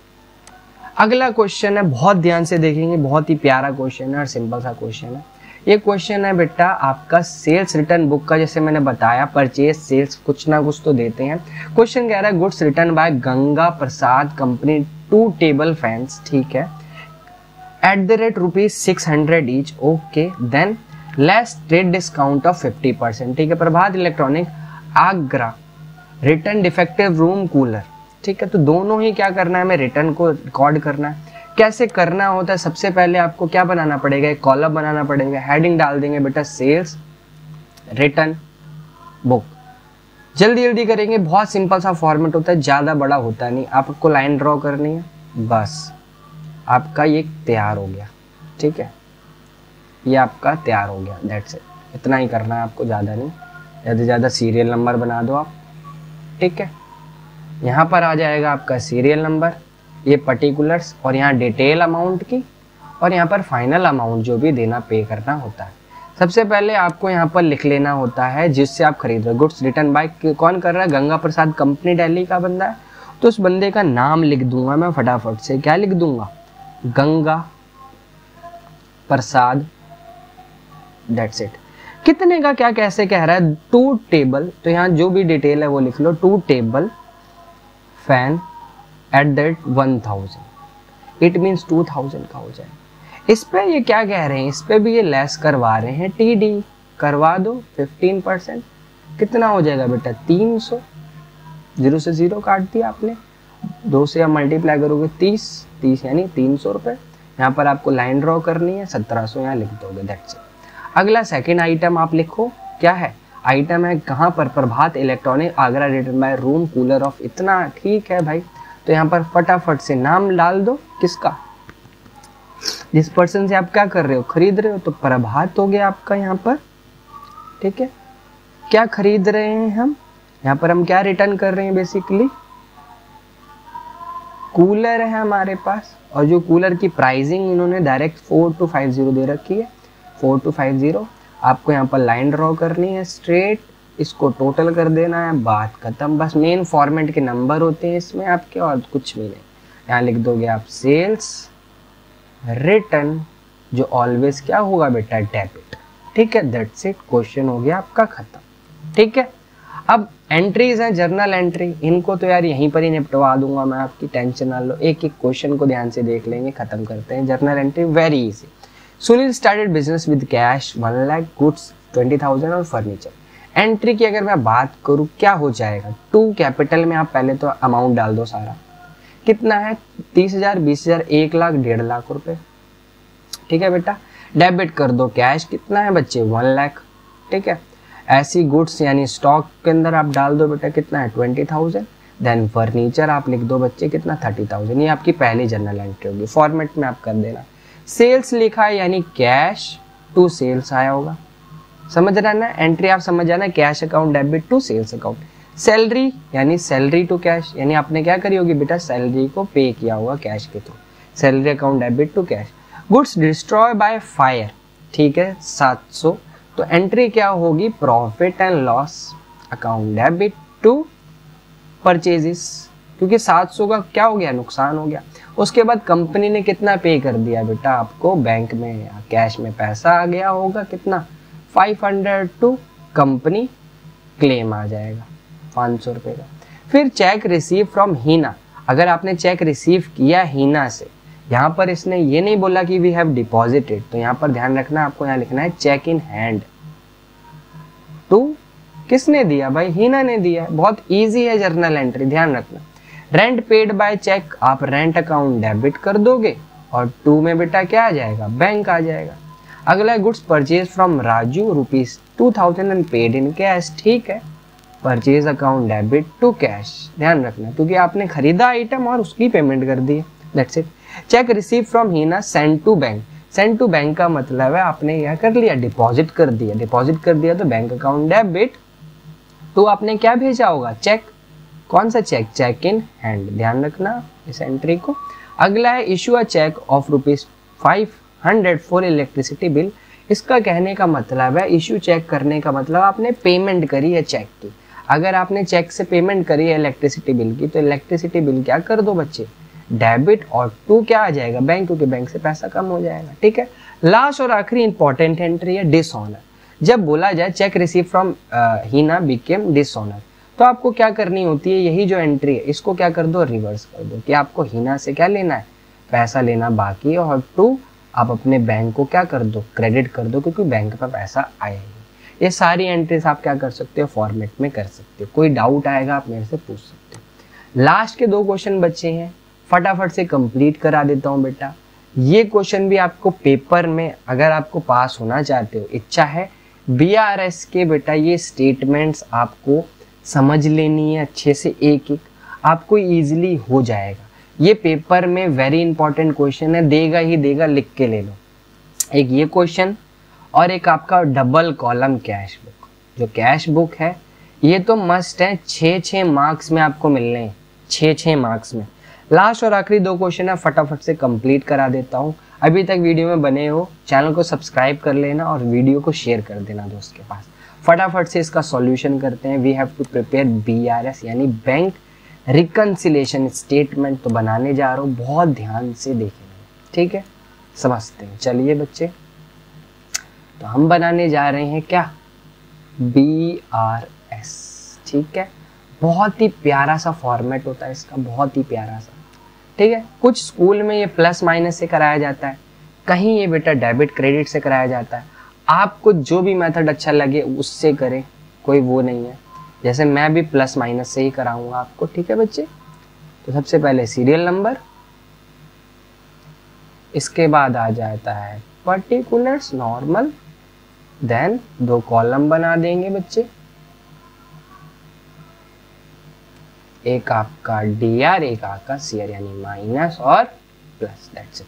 अगला क्वेश्चन है, बहुत ध्यान से देखेंगे, बहुत ही प्यारा क्वेश्चन है और सिंपल सा क्वेश्चन है। ये क्वेश्चन है बेटा आपका सेल्स रिटर्न बुक का। जैसे मैंने बताया परचेज सेल्स कुछ ना कुछ तो देते हैं। क्वेश्चन कह रहा है goods return by Ganga Prasad company 2 table fans, ठीक है, at the rate ₹600 each, okay. Then less trade discount of 50%, ठीक है। Prabhat electronic Agra return defective room cooler, ठीक है। तो दोनों ही क्या करना है, हमें रिटर्न को रिकॉर्ड करना है। कैसे करना होता है, सबसे पहले आपको क्या बनाना पड़ेगा, एक कॉलम बनाना पड़ेगा, हेडिंग डाल देंगे बेटा सेल्स रिटर्न बुक। जल्दी जल्दी करेंगे, बहुत सिंपल सा फॉर्मेट होता है, ज़्यादा बड़ा होता नहीं। आपको लाइन ड्रॉ करनी है, बस आपका ये तैयार हो गया, ठीक है। ये आपका तैयार हो गया, दैट्स इट। इतना ही करना है आपको, ज़्यादा नहीं। ज़्यादा से ज़्यादा सीरियल नंबर बना दो आप, ठीक है। यहाँ पर आ जाएगा आपका सीरियल नंबर, ये पर्टिकुलर्स, और यहाँ डिटेल अमाउंट की, और यहाँ पर फाइनल अमाउंट जो भी देना पे करना होता है। सबसे पहले आपको यहाँ पर लिख लेना होता है जिससे आप खरीद रहे हो। गुड्स रिटर्न बाय कौन कर रहा है, गंगा प्रसाद कंपनी दिल्ली का बंदा है, तो उस बंदे का नाम लिख दूंगा मैं फटाफट से। क्या लिख दूंगा, गंगा प्रसाद, दैट्स इट। कितने का क्या कैसे कह रहा है, 2 टेबल, तो यहाँ जो भी डिटेल है वो लिख लो, 2 table fan at that 1000, it means 2000 का हो जाए। इस पे ये क्या कह रहे हैं, इस पे भी ये लेस करवा रहे हैं, टीडी करवा दो 15%, कितना हो जाएगा बेटा 300, 0 से 0 काट दिया आपने, 2 से आप मल्टीप्लाई करोगे 30 यानी 300 रुपये। यहाँ पर आपको लाइन ड्रॉ करनी है, 1700 यहाँ लिख दोगे, दैट्स इट। अगला सेकेंड आइटम आप लिखो, क्या है आइटम है, कहाँ पर, Prabhat electronic Agra return by room cooler of इतना, ठीक है भाई। तो यहाँ पर फटाफट से नाम डाल दो, किसका, जिस पर्सन से आप क्या कर रहे हो, खरीद रहे हो, तो प्रभात हो गया आपका यहाँ पर, ठीक है। क्या खरीद रहे हैं हम, यहाँ पर हम क्या रिटर्न कर रहे हैं, बेसिकली कूलर है हमारे पास, और जो कूलर की प्राइसिंग इन्होंने डायरेक्ट 4250 दे रखी है, 4250। आपको यहाँ पर लाइन ड्रॉ करनी है स्ट्रेट, इसको टोटल कर देना है, बात खत्म। बस मेन फॉर्मेट के नंबर होते हैं इसमें आपके, और कुछ भी नहीं। यहाँ लिख दोगे आप सेल्स रिटर्न, जो ऑलवेज क्या होगा बेटा, डेबिट, ठीक है। दैट्स इट, क्वेश्चन हो गया आपका खत्म, ठीक है। अब एंट्रीज हैं, जर्नल एंट्री, इनको तो यार यहीं पर ही निपटवा दूंगा मैं, आपकी टेंशन ना लो, एक एक क्वेश्चन को ध्यान से देख लेंगे, खत्म करते हैं। Journal entry very easy. Sunil started business with cash 1 lakh, goods 20,000 और फर्नीचर। एंट्री की अगर मैं बात करूं क्या हो जाएगा, 2 कैपिटल में आप पहले तो अमाउंट डाल दो सारा, कितना है 30,000, 20,000, 1 लाख, 1.5 लाख रुपए, ठीक है बेटा। डेबिट कर दो कैश, कितना है बच्चे 1 लाख, ठीक है। ऐसी गुड्स यानी स्टॉक के अंदर आप डाल दो बेटा, कितना है 20,000। देन फर्नीचर आप लिख दो बच्चे, कितना 30,000, ये आपकी पहली जनरल एंट्री होगी, फॉर्मेट में आप कर देना। सेल्स लिखा है यानी कैश टू सेल्स आया होगा, समझ रहा है ना, एंट्री आप समझ जाना, cash account debit to sales account. Salary यानी सैलरी टू कैश, यानी आपने क्या करी होगी बेटा, सैलरी को पे किया होगा कैश के through, salary account debit to cash. Goods destroy by fire, ठीक है 700, तो एंट्री क्या होगी, profit and loss account debit to purchases, क्योंकि 700 का क्या हो गया, नुकसान हो गया। उसके बाद कंपनी ने कितना पे कर दिया बेटा आपको, बैंक में या कैश में पैसा आ गया होगा, कितना 500 टू कंपनी क्लेम आ जाएगा 500 रुपये का। फिर चेक रिसीव फ्रॉम हीना, अगर आपने चेक रिसीव किया हीना से, यहाँ पर इसने ये नहीं बोला कि वी हैव डिपॉजिटेड, तो यहाँ पर ध्यान रखना, आपको यहाँ लिखना है चेक इन हैंड टू, किसने दिया भाई, हीना ने दिया, बहुत इजी है जर्नल एंट्री, ध्यान रखना। रेंट पेड बाय चेक, आप रेंट अकाउंट डेबिट कर दोगे, और 2 में बेटा क्या आ जाएगा, बैंक आ जाएगा। अगला goods purchase from Raju ₹2000 and paid in cash, ठीक है, purchase account debit to cash, ध्यान रखना, क्योंकि आपने खरीदा आइटम और उसकी पेमेंट कर दी है, that's it. Cheque receive from Heena send to bank, send to bank का मतलब है आपने क्या कर लिया, डिपॉजिट कर दिया, डिपॉजिट कर दिया तो बैंक अकाउंट डेबिट, तो आपने क्या भेजा होगा, चेक, कौन सा चेक, चेक इन हैंड, ध्यान रखना इस एंट्री को। अगला है issue a cheque of ₹500 for electricity bill, इसका कहने का मतलब है, इशू चेक करने का मतलब आपने पेमेंट करी है चेक की। अगर आपने चेक से पेमेंट करी है इलेक्ट्रिसिटी बिल की, तो इलेक्ट्रिसिटी बिल क्या कर दो बच्चे, डेबिट, और 2 क्या आ जाएगा, बैंक, क्योंकि बैंक से पैसा कम हो जाएगा, ठीक है। लास्ट और आखिरी इंपॉर्टेंट एंट्री है डिसऑनर। जब बोला जाए cheque receive from Heena became dishonour, तो आपको क्या करनी होती है, यही जो एंट्री है इसको क्या कर दो, रिवर्स कर दो, कि आपको हीना से क्या लेना है, पैसा लेना बाकी है, और 2 आप अपने बैंक को क्या कर दो, क्रेडिट कर दो, क्योंकि बैंक पर पैसा आया ही। ये सारी एंट्रीज आप क्या कर सकते हो, फॉर्मेट में कर सकते हो, कोई डाउट आएगा आप मेरे से पूछ सकते हो। लास्ट के 2 क्वेश्चन बचे हैं, फटाफट से कंप्लीट करा देता हूं बेटा। ये क्वेश्चन भी आपको पेपर में, अगर आपको पास होना चाहते हो, इच्छा है, बीआरएस के बेटा ये स्टेटमेंट्स आपको समझ लेनी है अच्छे से, एक एक आपको इजीली हो जाएगा। ये पेपर में वेरी इंपॉर्टेंट क्वेश्चन है, देगा ही देगा, लिख के ले लो। एक ये क्वेश्चन और एक आपका डबल कॉलम कैश बुक, जो कैश बुक है ये तो मस्ट है, 6-6 मार्क्स में आपको मिलने हैं, 6-6 मार्क्स में। लास्ट और आखिरी 2 क्वेश्चन है, फटाफट से कंप्लीट करा देता हूँ। अभी तक वीडियो में बने हो, चैनल को सब्सक्राइब कर लेना और वीडियो को शेयर कर देना दोस्त के पास। फटाफट से इसका सॉल्यूशन करते हैं। We have to prepare BRS यानी बैंक रिकंसिलेशन स्टेटमेंट, तो बनाने जा रहा हूँ, बहुत ध्यान से देखेंगे, ठीक है, समझते हैं। चलिए बच्चे, तो हम बनाने जा रहे हैं क्या, बीआरएस, ठीक है। बहुत ही प्यारा सा फॉर्मेट होता है इसका, बहुत ही प्यारा सा। ठीक है, कुछ स्कूल में ये प्लस माइनस से कराया जाता है, कहीं ये बेटा डेबिट क्रेडिट से कराया जाता है। आपको जो भी मेथड अच्छा लगे उससे करें, कोई वो नहीं है। जैसे मैं भी प्लस माइनस से ही कराऊंगा आपको, ठीक है बच्चे। तो सबसे पहले सीरियल नंबर, इसके बाद आ जाता है पर्टिकुलर्स नॉर्मल, देन 2 कॉलम बना देंगे बच्चे, एक आपका डीआर एक आपका सीआर, यानी माइनस और प्लस, दैट्स इट।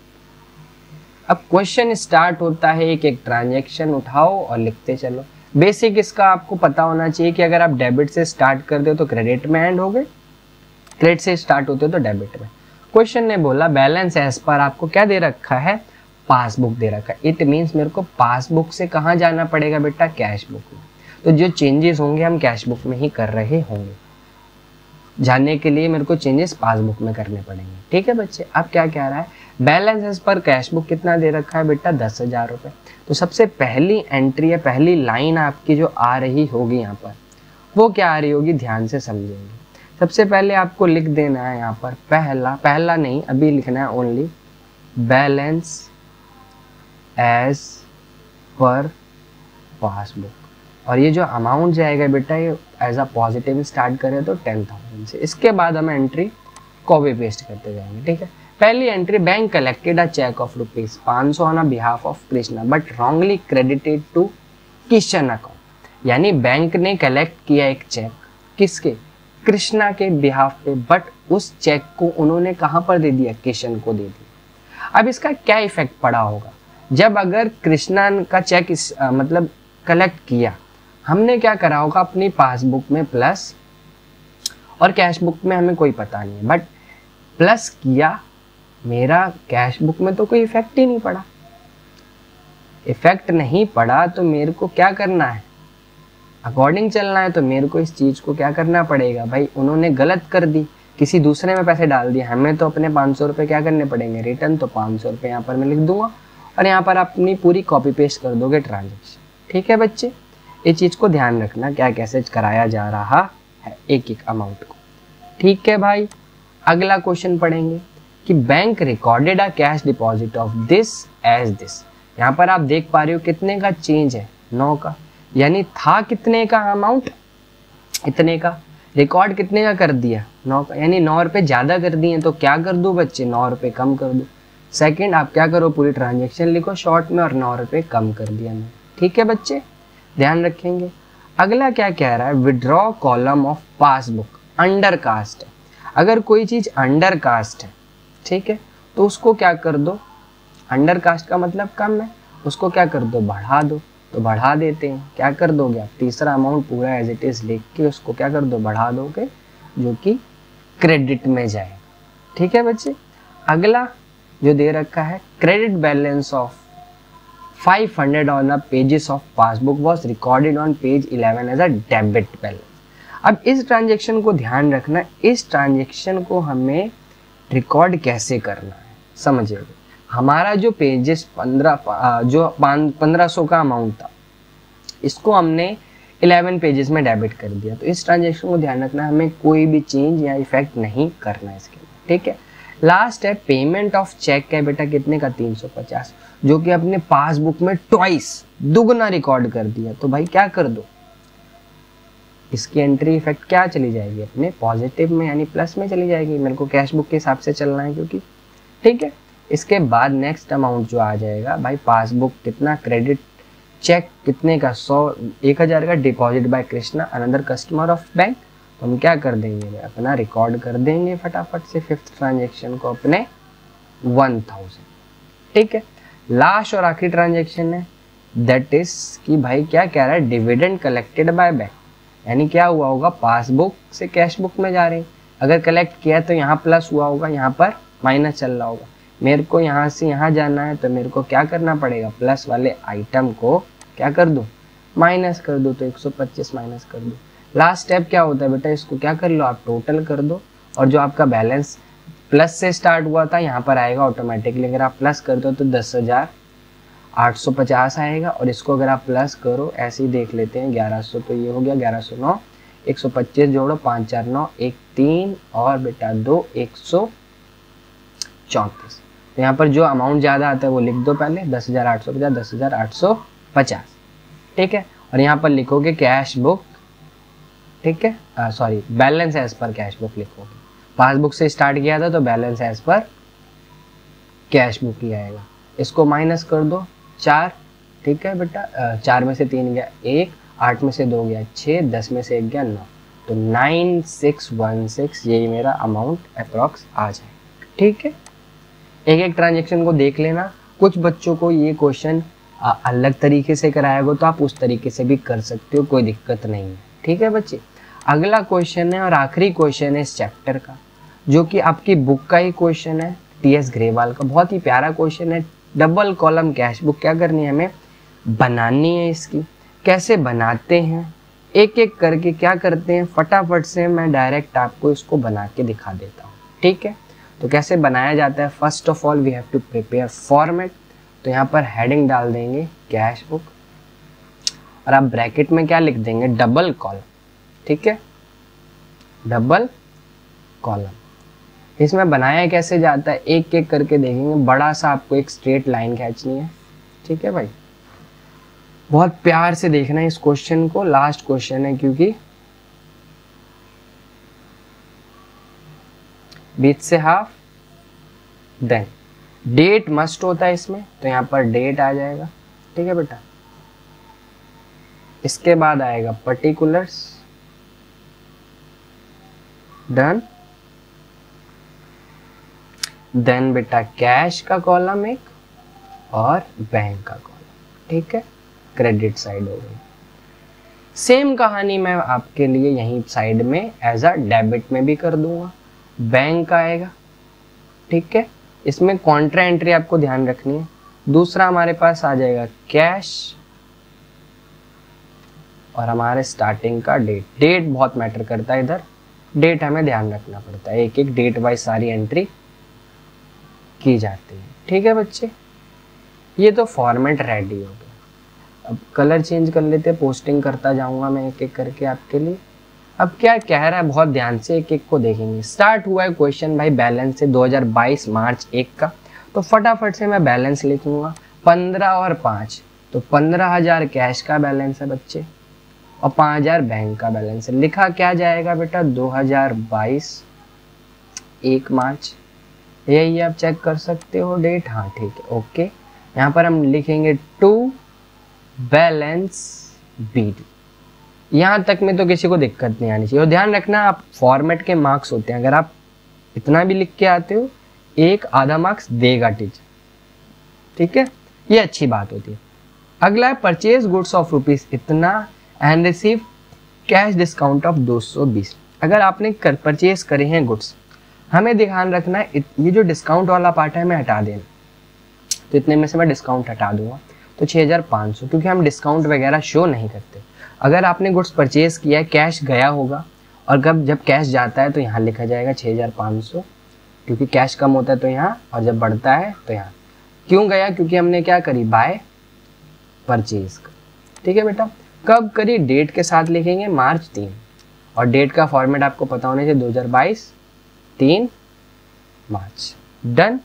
अब क्वेश्चन स्टार्ट होता है, एक एक ट्रांजैक्शन उठाओ और लिखते चलो। बेसिक इसका आपको पता होना चाहिए कि अगर आप डेबिट से स्टार्ट करते हो तो क्रेडिट में एंड हो गए, क्रेडिट से स्टार्ट होते हो तो डेबिट में। क्वेश्चन ने बोला बैलेंस एज पर आपको क्या दे रखा है, पासबुक दे रखा है। इट मीन्स मेरे को पासबुक से कहाँ जाना पड़ेगा बेटा, कैश बुक में। तो जो चेंजेस होंगे हम कैश बुक में ही कर रहे होंगे, जानने के लिए मेरे को चेंजेस पासबुक में करने पड़ेंगे, ठीक है बच्चे। अब क्या कह रहा है, balance as per cash book कितना दे रखा है बेटा, 10,000 रुपये। तो सबसे पहली एंट्री है, पहली लाइन आपकी जो आ रही होगी यहाँ पर, वो क्या आ रही होगी, ध्यान से समझेंगे। सबसे पहले आपको लिख देना है यहाँ पर पहला नहीं, अभी लिखना है only balance as per passbook, और ये जो अमाउंट जाएगा बेटा ये एज अ पॉजिटिव स्टार्ट करें तो 10,000 से। इसके बाद हम एंट्री कॉपी पेस्ट करते जाएंगे, ठीक है। पहली entry, bank collected a cheque of ₹500 on behalf of Krishna but wrongly credited to Kishan account, यानी बैंक ने कलेक्ट किया एक चेक, किसके, कृष्णा के बिहाफ पे, बट उस चेक को उन्होंने कहां पर दे दिया, किशन को दे दिया। अब इसका क्या इफेक्ट पड़ा होगा, जब अगर कृष्णा का चेक मतलब कलेक्ट किया, हमने क्या करा होगा अपनी पासबुक में प्लस, और कैश बुक में हमें कोई पता नहीं है, बट प्लस किया, मेरा कैश बुक में तो कोई इफेक्ट ही नहीं पड़ा। इफेक्ट नहीं पड़ा तो मेरे को क्या करना है, अकॉर्डिंग चलना है। तो मेरे को इस चीज को क्या करना पड़ेगा, भाई उन्होंने गलत कर दी, किसी दूसरे में पैसे डाल दिए, हमें तो अपने 500 रुपये क्या करने पड़ेंगे, रिटर्न। तो 500 रुपये यहाँ पर मैं लिख दूंगा और यहाँ पर अपनी पूरी कॉपी पेस्ट कर दोगे ट्रांजेक्शन, ठीक है बच्चे। ये चीज को ध्यान रखना, क्या कैसे कराया जा रहा है एक एक अमाउंट को, ठीक है भाई। अगला क्वेश्चन पढ़ेंगे कि bank recorded a cash deposit of this as this. यहाँ पर आप देख पा रहे हो कितने का चेंज है, 9 का, यानी था कितने का अमाउंट, इतने का, रिकॉर्ड कितने का कर दिया, 9 का, यानी 9 रुपये ज़्यादा कर दिए। तो क्या कर दो बच्चे, 9 रुपये कम कर दो। सेकंड, आप क्या करो, पूरी ट्रांजेक्शन लिखो शॉर्ट में और 9 रुपये कम कर दिया मैंने, ठीक है बच्चे, ध्यान रखेंगे। अगला क्या कह रहा है, withdraw column of passbook undercast है। अगर कोई चीज़ अंडर कास्ट है, ठीक है, तो उसको क्या कर दो, अंडर कास्ट का मतलब कम है, उसको क्या कर दो, बढ़ा दो। तो बढ़ा देते हैं, क्या कर दोगे आप, तीसरा अमाउंट पूरा एज इट इज लिख के उसको क्या कर दो, बढ़ा दोगे, जो कि क्रेडिट में जाए, ठीक है बच्चे। अगला जो दे रखा है, credit balance of 500 on a pages of passbook was recorded on page 11 as a debit balance. अब इस ट्रांजेक्शन को ध्यान रखना, इस ट्रांजेक्शन को हमें रिकॉर्ड कैसे करना है, समझिए। हमारा जो पेजेस 1500 का अमाउंट था, इसको हमने 11 पेजेस में डेबिट कर दिया। तो इस ट्रांजेक्शन को ध्यान रखना, हमें कोई भी चेंज या इफेक्ट नहीं करना है इसके लिए, ठीक है। लास्ट है पेमेंट ऑफ चेक का बेटा, कितने का, 350, जो कि अपने पासबुक में ट्वाइस, दुगना रिकॉर्ड कर दिया। तो भाई क्या कर दो, इसकी एंट्री इफेक्ट क्या चली जाएगी, अपने पॉजिटिव में यानी प्लस में चली जाएगी। मेरे को कैश बुक के हिसाब से चलना है क्योंकि, ठीक है। इसके बाद नेक्स्ट अमाउंट जो आ जाएगा भाई, पासबुक कितना, क्रेडिट चेक कितने का, 1000 का, deposit by Krishna another customer of bank. तो हम क्या कर देंगे, अपना रिकॉर्ड कर देंगे फटाफट से 5th ट्रांजेक्शन को अपने 1000, ठीक है। लास्ट और आखिरी ट्रांजेक्शन है, दैट इज कि भाई क्या कह रहा है, डिविडेंड कलेक्टेड बाय बैंक, यानी क्या हुआ होगा, पासबुक से कैश बुक में जा रहे हैं, अगर कलेक्ट किया तो यहाँ प्लस हुआ होगा, यहाँ पर माइनस चल रहा होगा। मेरे को यहाँ से यहाँ जाना है तो मेरे को क्या करना पड़ेगा, प्लस वाले आइटम को क्या कर दो, माइनस कर दो। तो 125 माइनस कर दो। लास्ट स्टेप क्या होता है बेटा, इसको क्या कर लो आप, टोटल कर दो, और जो आपका बैलेंस प्लस से स्टार्ट हुआ था यहाँ पर आएगा ऑटोमेटिकली। अगर आप प्लस कर दो तो 10,850 आएगा, और इसको अगर आप प्लस करो, ऐसे ही देख लेते हैं, 1100, तो ये हो गया 1109, 125 जोड़ो, 5 4 9, 1 3 और बेटा 2, 34। तो यहाँ पर जो अमाउंट ज़्यादा आता है वो लिख दो पहले, 10,850, 10,850, ठीक है। और यहाँ पर लिखोगे कैश बुक, ठीक है, sorry balance as per cash book लिखोगे। पासबुक से स्टार्ट किया था तो balance as per cash book ही आएगा। इसको माइनस कर दो 4, ठीक है बेटा, 4 में से 3 गया 1, 8 में से 2 गया 6, 10 में से 1 गया 9, तो 9616 यही मेरा अमाउंट अप्रॉक्स आ जाएगा, ठीक है। एक एक ट्रांजेक्शन को देख लेना। कुछ बच्चों को ये क्वेश्चन अलग तरीके से कराया हो तो आप उस तरीके से भी कर सकते हो, कोई दिक्कत नहीं है, ठीक है बच्चे। अगला क्वेश्चन है और आखिरी क्वेश्चन है इस चैप्टर का, जो कि आपकी बुक का ही क्वेश्चन है, टीएस ग्रेवाल का। बहुत ही प्यारा क्वेश्चन है। डबल कॉलम कैश बुक क्या करनी है हमें, बनानी है। इसकी कैसे बनाते हैं, एक एक करके क्या करते हैं, फटाफट से मैं डायरेक्ट आपको इसको बना के दिखा देता हूँ, ठीक है। तो कैसे बनाया जाता है, first of all we have to prepare format. तो यहाँ पर हेडिंग डाल देंगे कैश बुक और आप ब्रैकेट में क्या लिख देंगे, डबल कॉलम, ठीक है, डबल कॉलम। इसमें बनाया कैसे जाता है एक एक करके देखेंगे। बड़ा सा आपको एक स्ट्रेट लाइन खींचनी है, ठीक है भाई। बहुत प्यार से देखना है इस क्वेश्चन को, लास्ट क्वेश्चन है क्योंकि बीच से हाफ, देन डेट मस्ट होता है इसमें, तो यहां पर डेट आ जाएगा, ठीक है बेटा। इसके बाद आएगा पर्टिकुलर्स, डन। देन बेटा कैश का कॉलम एक और बैंक का कॉलम, ठीक है, क्रेडिट साइड हो गई। सेम कहानी मैं आपके लिए यहीं साइड में एज अ डेबिट में भी कर दूंगा। बैंक का आएगा, ठीक है, इसमें कॉन्ट्रा एंट्री आपको ध्यान रखनी है। दूसरा हमारे पास आ जाएगा कैश और हमारे स्टार्टिंग का डेट। डेट बहुत मैटर करता है, इधर डेट हमें ध्यान रखना पड़ता है, एक एक डेट वाइज सारी एंट्री की जाती है, ठीक है बच्चे। ये तो फॉर्मेट रेडी हो गया। अब कलर चेंज कर लेते, पोस्टिंग करता जाऊंगा मैं एक एक करके आपके लिए। अब क्या कह रहा है, बहुत ध्यान से एक एक को देखेंगे। स्टार्ट हुआ है क्वेश्चन भाई बैलेंस से 2022 मार्च 1 का, तो फटाफट से मैं बैलेंस लिखूंगा 15 और 5, तो 15,000 कैश का बैलेंस है बच्चे और 5,000 बैंक का बैलेंस है। लिखा क्या जाएगा बेटा, 2022 1 मार्च, यही आप चेक कर सकते हो डेट, हाँ ठीक है, ओके। यहाँ पर हम लिखेंगे टू बैलेंस बीडी। यहाँ तक में तो किसी को दिक्कत नहीं आनी चाहिए। और ध्यान रखना, आप फॉर्मेट के मार्क्स होते हैं, अगर आप इतना भी लिख के आते हो एक आधा मार्क्स देगा टीचर, ठीक है, ये अच्छी बात होती है। अगला है परचेज गुड्स ऑफ रुपीज इतना and receive cash discount of 220। अगर आपने परचेज करे हैं गुड्स, हमें ध्यान रखना है ये जो डिस्काउंट वाला पार्ट है हमें हटा देना, तो इतने में से मैं डिस्काउंट हटा दूंगा, तो 6,500, क्योंकि हम डिस्काउंट वगैरह शो नहीं करते। अगर आपने गुड्स परचेज किया है, कैश गया होगा, और जब कैश जाता है तो यहाँ लिखा जाएगा 6,500, क्योंकि कैश कम होता है तो यहाँ, और जब बढ़ता है तो यहाँ। क्यों गया, क्योंकि हमने क्या करी, बाय परचेज, ठीक है बेटा। कब करी, डेट के साथ लिखेंगे मार्च 3, और डेट का फॉर्मेट आपको पता होने चाहिए 2022 3 मार्च, डन।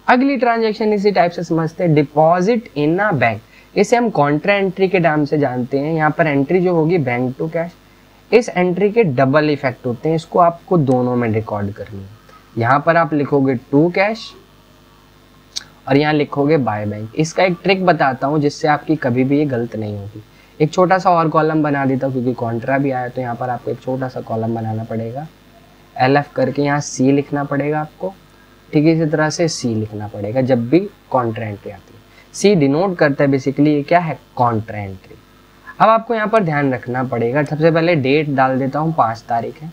अगली ट्रांजैक्शन इसी टाइप से समझते हैं, डिपॉजिट इन अ बैंक। इसे हम कॉन्ट्रा एंट्री के नाम से जानते हैं। यहाँ पर एंट्री जो होगी बैंक टू कैश, इस एंट्री के डबल इफेक्ट होते हैं, इसको आपको दोनों में रिकॉर्ड करनी है। यहाँ पर आप लिखोगे टू कैश और यहाँ लिखोगे बाय बैंक। इसका एक ट्रिक बताता हूँ जिससे आपकी कभी भी ये गलत नहीं होगी। एक छोटा सा और कॉलम बना देता हूँ, क्योंकि कॉन्ट्रा भी आया तो यहाँ पर आपको एक छोटा सा कॉलम बनाना पड़ेगा, LF करके यहाँ C लिखना पड़ेगा आपको, ठीक है। इसी तरह से C लिखना पड़ेगा जब भी कॉन्ट्रा एंट्री आती है। C डिनोट करता है बेसिकली ये क्या है, कॉन्ट्रा एंट्री। अब आपको यहाँ पर ध्यान रखना पड़ेगा, सबसे पहले डेट डाल देता हूँ, 5 तारीख है,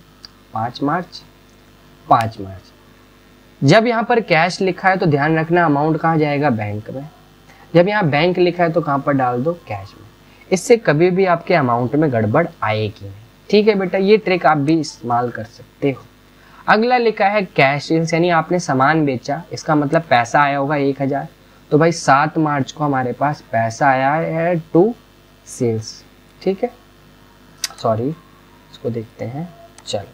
5 मार्च। जब यहाँ पर कैश लिखा है तो ध्यान रखना अमाउंट कहाँ जाएगा, बैंक में। जब यहाँ बैंक लिखा है तो कहाँ पर डाल दो, कैश में। इससे कभी भी आपके अमाउंट में गड़बड़ आएगी नहीं, ठीक है बेटा। ये ट्रिक आप भी इस्तेमाल कर सकते हो। अगला लिखा है कैश, यानी आपने सामान बेचा, इसका मतलब पैसा आया होगा 1,000, तो भाई 7 मार्च को हमारे पास पैसा आया है टू सेल्स, ठीक है। सॉरी, इसको देखते हैं, चलो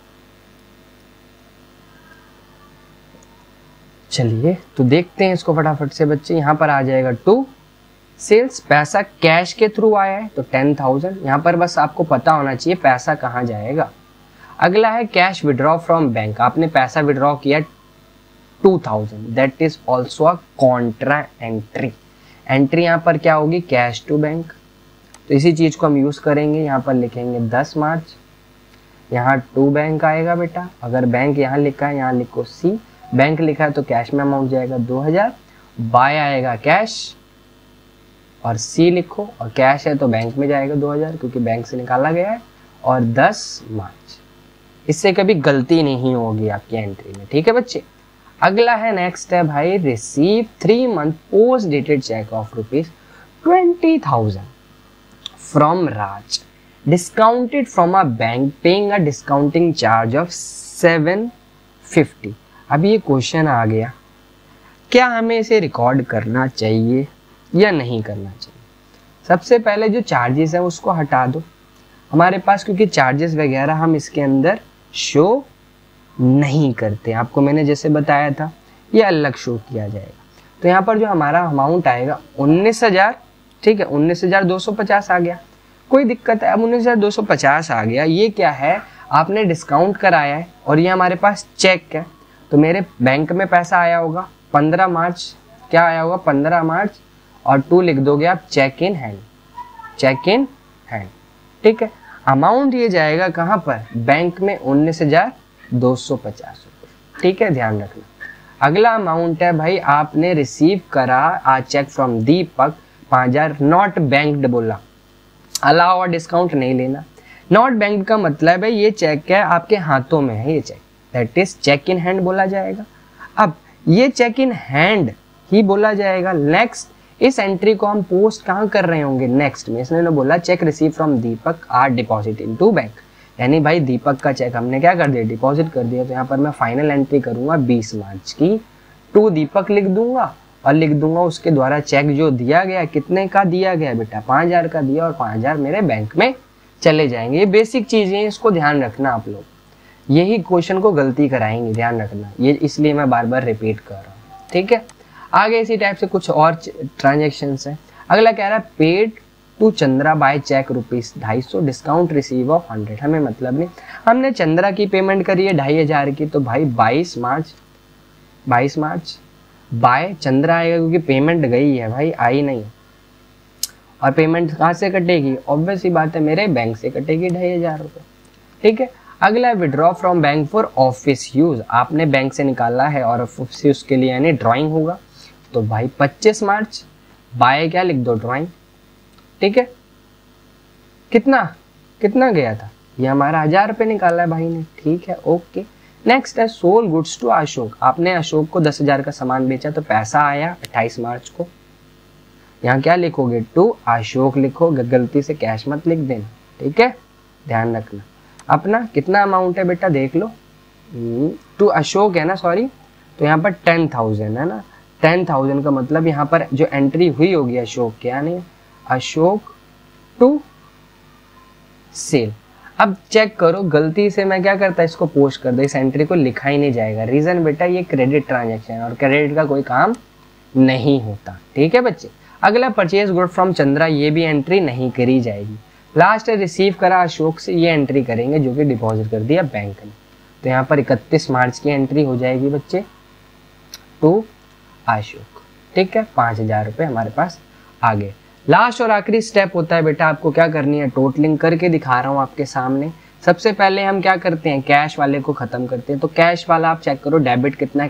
चलिए तो देखते हैं इसको फटाफट से बच्चे। यहाँ पर आ जाएगा टू सेल्स, पैसा कैश के थ्रू आया है तो 10,000। यहाँ पर बस आपको पता होना चाहिए पैसा कहाँ जाएगा। अगला है कैश विड्रॉ फ्रॉम बैंक, आपने पैसा विड्रॉ किया 2,000, that is also a Contra entry. Entry यहाँ पर क्या होगी, कैश टू बैंक। तो इसी चीज को हम यूज करेंगे, यहाँ पर लिखेंगे 10 मार्च, यहाँ टू बैंक आएगा बेटा। अगर बैंक यहाँ लिखा है यहाँ लिखो सी, बैंक लिखा है तो कैश में अमाउंट जाएगा 2000, बाय आएगा कैश और सी लिखो, और कैश है तो बैंक में जाएगा 2000 क्योंकि बैंक से निकाला गया है, और 10 मार्च। इससे कभी गलती नहीं होगी आपकी एंट्री में, ठीक है बच्चे। अगला है नेक्स्ट है भाई, receive 3 month post dated cheque of ₹20,000 from Raj, discounted from a bank, paying a discounting charge of 750। अब ये क्वेश्चन आ गया, क्या हमें इसे रिकॉर्ड करना चाहिए या नहीं करना चाहिए। सबसे पहले जो चार्जेस है उसको हटा दो हमारे पास, क्योंकि चार्जेस वगैरह हम इसके अंदर शो नहीं करते। आपको मैंने जैसे बताया था ये अलग शो किया जाएगा। तो यहाँ पर जो हमारा अमाउंट आएगा 19,000, ठीक है, 19,250 आ गया, कोई दिक्कत है। अब 19,250 आ गया, ये क्या है, आपने डिस्काउंट कराया है और ये हमारे पास चेक है। तो मेरे बैंक में पैसा आया होगा 15 मार्च, क्या आया होगा 15 मार्च, और 2 लिख दोगे आप cheque in hand, cheque in hand, ठीक है। अमाउंट ये जाएगा कहाँ पर, बैंक में 19,250 रुपये, ठीक है, ध्यान रखना। अगला अमाउंट है भाई, आपने रिसीव करा a cheque from Deepak 5,000, not banked बोला, अलाउ और डिस्काउंट नहीं लेना। नॉट बैंक्ड का मतलब है ये चेक है आपके हाथों में है, ये cheque, that is cheque in hand बोला जाएगा। अब ये चेक इन हैंड ही बोला जाएगा। नेक्स्ट, इस एंट्री को हम पोस्ट कहाँ कर रहे होंगे, नेक्स्ट में। इसने बोला cheque receive from Deepak are deposit into bank, यानी भाई दीपक का चेक हमने क्या कर दिया, डिपॉजिट कर दिया। तो यहाँ पर मैं फाइनल एंट्री करूंगा 20 मार्च की, टू दीपक लिख दूंगा और लिख दूंगा उसके द्वारा चेक जो दिया गया, कितने का दिया गया बेटा, 5,000 का दिया, और 5,000 मेरे बैंक में चले जाएंगे। ये बेसिक चीजें हैं, इसको ध्यान रखना आप लोग, यही क्वेश्चन को गलती कराएंगे, ध्यान रखना, ये इसलिए मैं बार बार रिपीट कर रहा हूँ, ठीक है। आगे इसी टाइप से कुछ और ट्रांजेक्शन है। अगला कह रहा है paid to Chandra by cheque ₹250, discount receive of 100, हमें मतलब नहीं, हमने चंद्रा की पेमेंट करी है 2,500 की, तो भाई 22 मार्च बाय चंद्रा आएगा क्योंकि पेमेंट गई है भाई, आई नहीं। और पेमेंट कहाँ से कटेगी, ऑब्वियस ही बात है मेरे बैंक से कटेगी 2,500 रुपये, ठीक है। अगला withdraw from bank for office use, आपने बैंक से निकाला है और ऑफिस यूज के लिए यानी ड्राइंग होगा, तो भाई 25 मार्च, बाय क्या लिख दो, ड्राइंग, ठीक है। कितना गया था, ये हमारा 1,000 रुपये निकाला है भाई ने, ठीक है, ओके। नेक्स्ट है सोल गुड्स टू अशोक, आपने अशोक को 10,000 का सामान बेचा तो पैसा आया 28 मार्च को। यहाँ क्या लिखोगे, टू अशोक लिखोगे, गलती से कैश मत लिख देना, ठीक है, ध्यान रखना। अपना कितना अमाउंट है बेटा देख लो, टू अशोक है ना, सॉरी, तो यहाँ पर 10,000 है ना, 10,000 का मतलब यहाँ पर जो एंट्री हुई होगी अशोक के, यानी अशोक टू सेल। अब चेक करो, गलती से मैं क्या करता, इसको पोस्ट कर दो, इस एंट्री को लिखा ही नहीं जाएगा। रीजन बेटा ये क्रेडिट ट्रांजैक्शन है और क्रेडिट का कोई काम नहीं होता, ठीक है बच्चे। अगला परचेज गुड फ्रॉम चंद्रा, ये भी एंट्री नहीं करी जाएगी। लास्ट है रिसीव करा अशोक से, ये एंट्री करेंगे जो कि डिपॉजिट कर दिया बैंक ने। तो यहाँ पर 31 मार्च की एंट्री हो जाएगी बच्चे, टू अशोक, ठीक है, 5,000 रुपये हमारे पास आ गए। लास्ट और आखिरी स्टेप होता है बेटा, आपको क्या करनी है, टोटलिंग करके दिखा रहा हूँ आपके सामने। सबसे पहले हम क्या करते हैं, कैश वाले को खत्म करते हैं। तो कैश वाला आप चेक करो, डेबिट कितना है,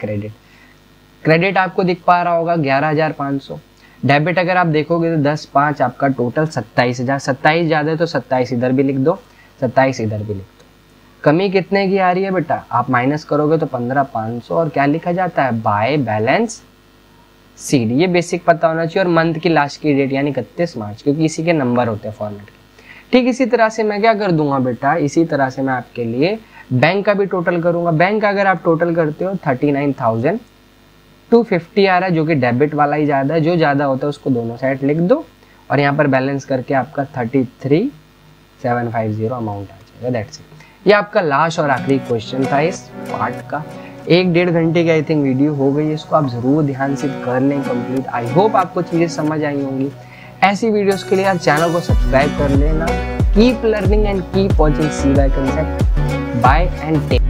क्रेडिट आपको दिख पा रहा होगा 11,500। डेबिट अगर आप देखोगे तो 10,500 आपका टोटल 27,000, 27 ज्यादा है तो 27 इधर भी लिख दो, 27 इधर भी लिख दो। कमी कितने की आ रही है बेटा, आप माइनस करोगे तो 15,500, और क्या लिखा जाता है, बाय बैलेंस सीड, ये बेसिक पता होना चाहिए। और मंथ की लास्ट की डेट यानी 31 मार्च, क्योंकि इसी के नंबर होते हैं फॉर्मेट के, ठीक। इसी तरह से मैं क्या कर दूंगा बेटा, इसी तरह से मैं आपके लिए बैंक का भी टोटल करूंगा। बैंक अगर आप टोटल करते हो 39,250 आ रहा है, जो कि डेबिट वाला ही ज्यादा है, जो ज्यादा होता है उसको दोनों साइड लिख दो, और यहाँ पर बैलेंस करके आपका 33,750 अमाउंट आ जाएगा, दैट्स इट। ये आपका लास्ट और आखिरी क्वेश्चन था इस पार्ट का। 1 डेढ़ घंटे की आई थिंक वीडियो हो गई है, इसको आप जरूर ध्यान से कर लें कंप्लीट। आई होप आपको चीजें समझ आई होंगी। ऐसी वीडियोस के लिए यार चैनल को सब्सक्राइब कर लेना। Keep learning and keep watching CY Concept। Bye and take.